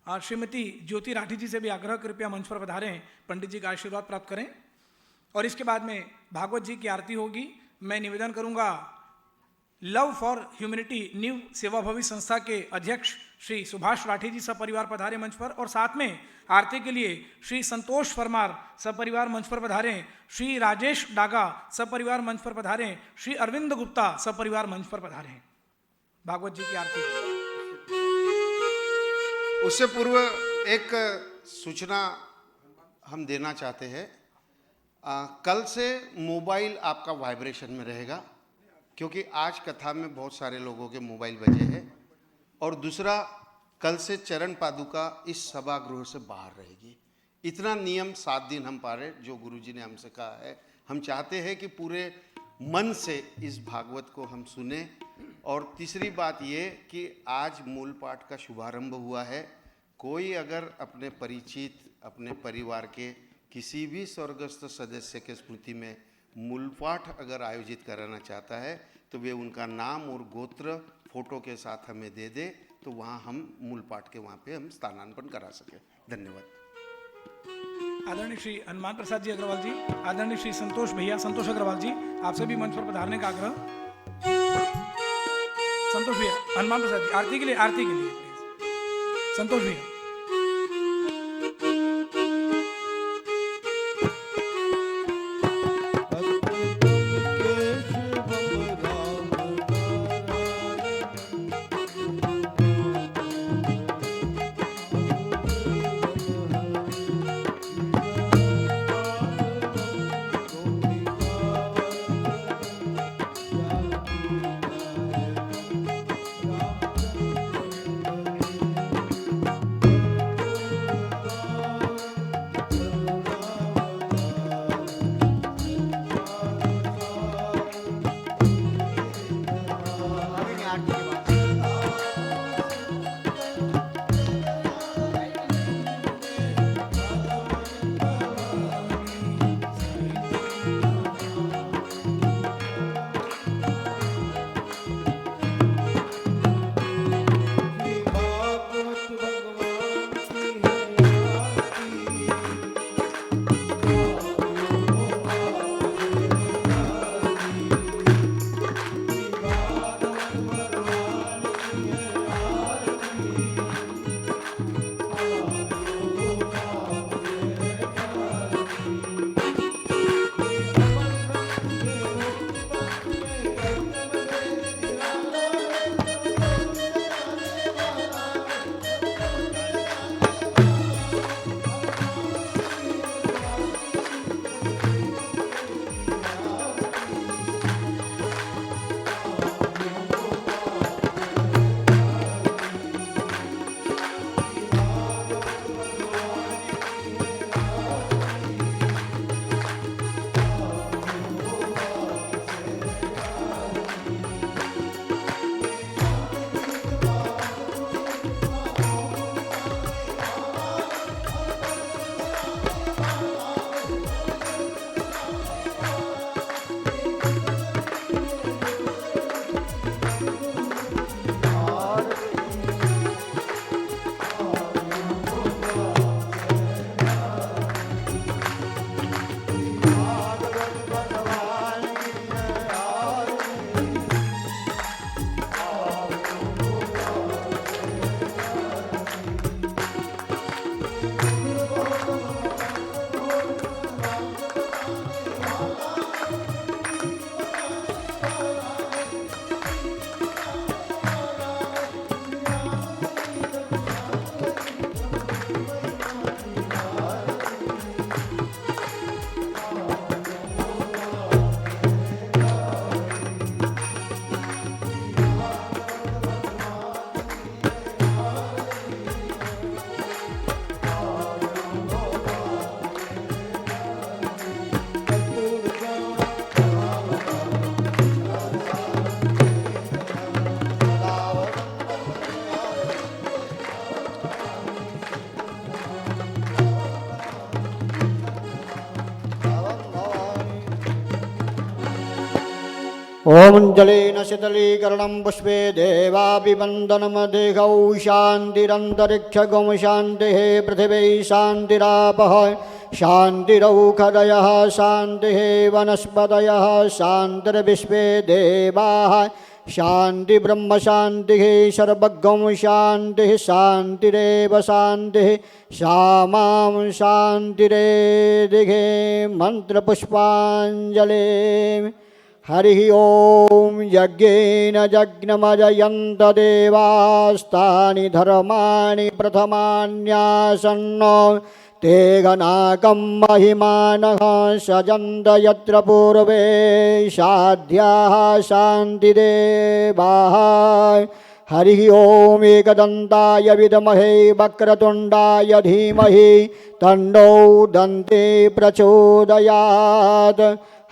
और श्रीमती ज्योति राठी जी से भी आग्रह, कृपया मंच पर पधारें, पंडित जी का आशीर्वाद प्राप्त करें। और इसके बाद में भागवत जी की आरती होगी। मैं निवेदन करूंगा लव फॉर ह्यूमैनिटी न्यू सेवाभावी संस्था के अध्यक्ष श्री सुभाष राठी जी सपरिवार पधारे मंच पर, और साथ में आरती के लिए श्री संतोष परमार सपरिवार मंच पर पधारें, श्री राजेश डागा सपरिवार मंच पर पधारें, श्री अरविंद गुप्ता सपरिवार मंच पर पधारें। भागवत जी की आरती। उससे पूर्व एक सूचना हम देना चाहते हैं। कल से मोबाइल आपका वाइब्रेशन में रहेगा, क्योंकि आज कथा में बहुत सारे लोगों के मोबाइल बजे हैं। और दूसरा, कल से चरण पादुका इस सभागृह से बाहर रहेगी। इतना नियम 7 दिन हम पाले, जो गुरुजी ने हमसे कहा है। हम चाहते हैं कि पूरे मन से इस भागवत को हम सुने। और तीसरी बात ये कि आज मूल पाठ का शुभारंभ हुआ है। कोई अगर अपने परिचित, अपने परिवार के किसी भी स्वर्गस्थ सदस्य के स्मृति में मूल पाठ अगर आयोजित कराना चाहता है तो वे उनका नाम और गोत्र फोटो के साथ हमें दे दे, तो वहाँ हम मूल पाठ के वहाँ पे हम स्थानांतरण करा सकें। धन्यवाद। आदरणीय श्री हनुमान प्रसाद जी अग्रवाल जी, आदरणीय श्री संतोष भैया, संतोष अग्रवाल जी, आपसे भी मंच पर पधारने का आग्रह। संतोष भैया, हनुमान प्रसाद जी, आरती के लिए प्लीज। संतोष भैया। ओम जलेन शीतलीकरणं पुष्पे देवाभिवन्दनं देहौ शान्तिरन्तरिक्षगं शान्तिः पृथिवी शान्तिरापः शान्तिरौषधयः शान्तिः वनस्पतयः शान्तिर्विश्वे देवाः शान्ति ब्रह्म शान्तिः सर्वगं शान्तिः शान्तिरेव शान्तिः शामां शान्तिरेदिघे मंत्रपुष्पाञ्जलि हरिः ओम यज्ञेन यज्ञमजयन्त देवास्तानि धर्माणि प्रथमान्यासन्न ते गणाकं महिमानः सजन्त यत्र पूर्वे साध्याः शान्तिदेवाः हरिः ओम एकदन्ताय विद्महे वक्रतुण्डाय धीमहि तन्नो दन्ते प्रचोदयात्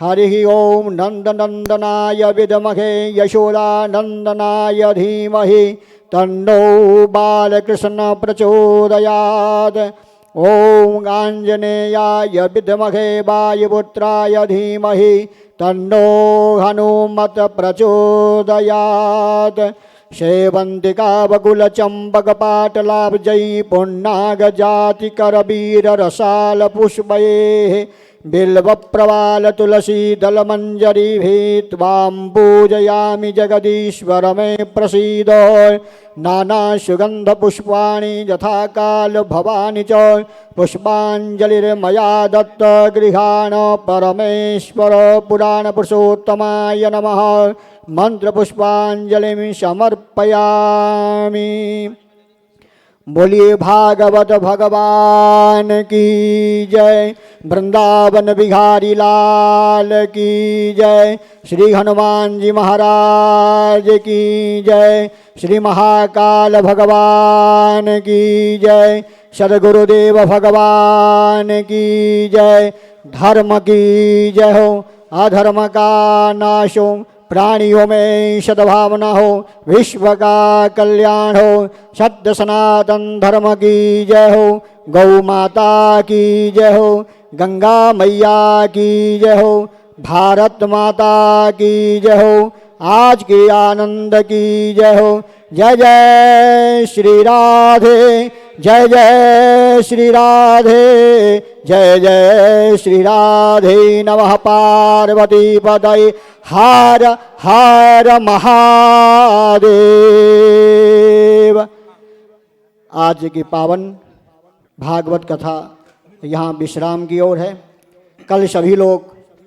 हरिः ओम नन्दनन्दनाय विद्महे यशोदानन्दनाय धीमहि तन्नो बालकृष्ण प्रचोदयात् ओम आञ्जनेयाय विद्महे वायुपुत्राय धीमहि तन्नो हनुमत प्रचोदयात् सेवन्तिका बकुलचम्पकपाटलाब्जै पुण्णागजातिकरवीररसालपुष्पैः बिल्वप्रवालतुलसीदलमञ्जरीभिः त्वां पूजयामि जगदीश्वर मे प्रसीद नानासुगन्धपुष्पाणि यथाकाल भवानि च पुष्पाञ्जलिर्मया दत्त गृहाण परमेश्वर पुराणपुरुषोत्तमाय नमः मंत्रपुष्पाञ्जलिं समर्पयामि। बोलिए भागवत भगवान की जय, वृंदावन बिहारी लाल की जय, श्री हनुमान जी महाराज की जय, श्री महाकाल भगवान की जय, सदगुरुदेव भगवान की जय। धर्म की जय हो, अधर्म का नाश हो, प्राणियों में सद्भावना हो, विश्व का कल्याण हो। सत्य सनातन धर्म की जय हो, गौ माता की जय हो, गंगा मैया की जय हो, भारत माता की जय हो, आज के आनंद की जय हो। जय जय श्री राधे, जय जय श्री राधे, जय जय श्री राधे। नमः पार्वती पतये हर हर महादेव। आज की पावन भागवत कथा यहाँ विश्राम की ओर है। कल सभी लोग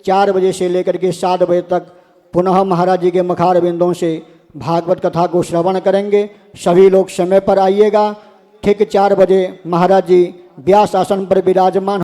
4 बजे से लेकर के 7 बजे तक पुनः महाराज जी के मखार बिंदों से भागवत कथा को श्रवण करेंगे। सभी लोग समय पर आइएगा। ठीक 4 बजे महाराज जी व्यास आसन पर विराजमान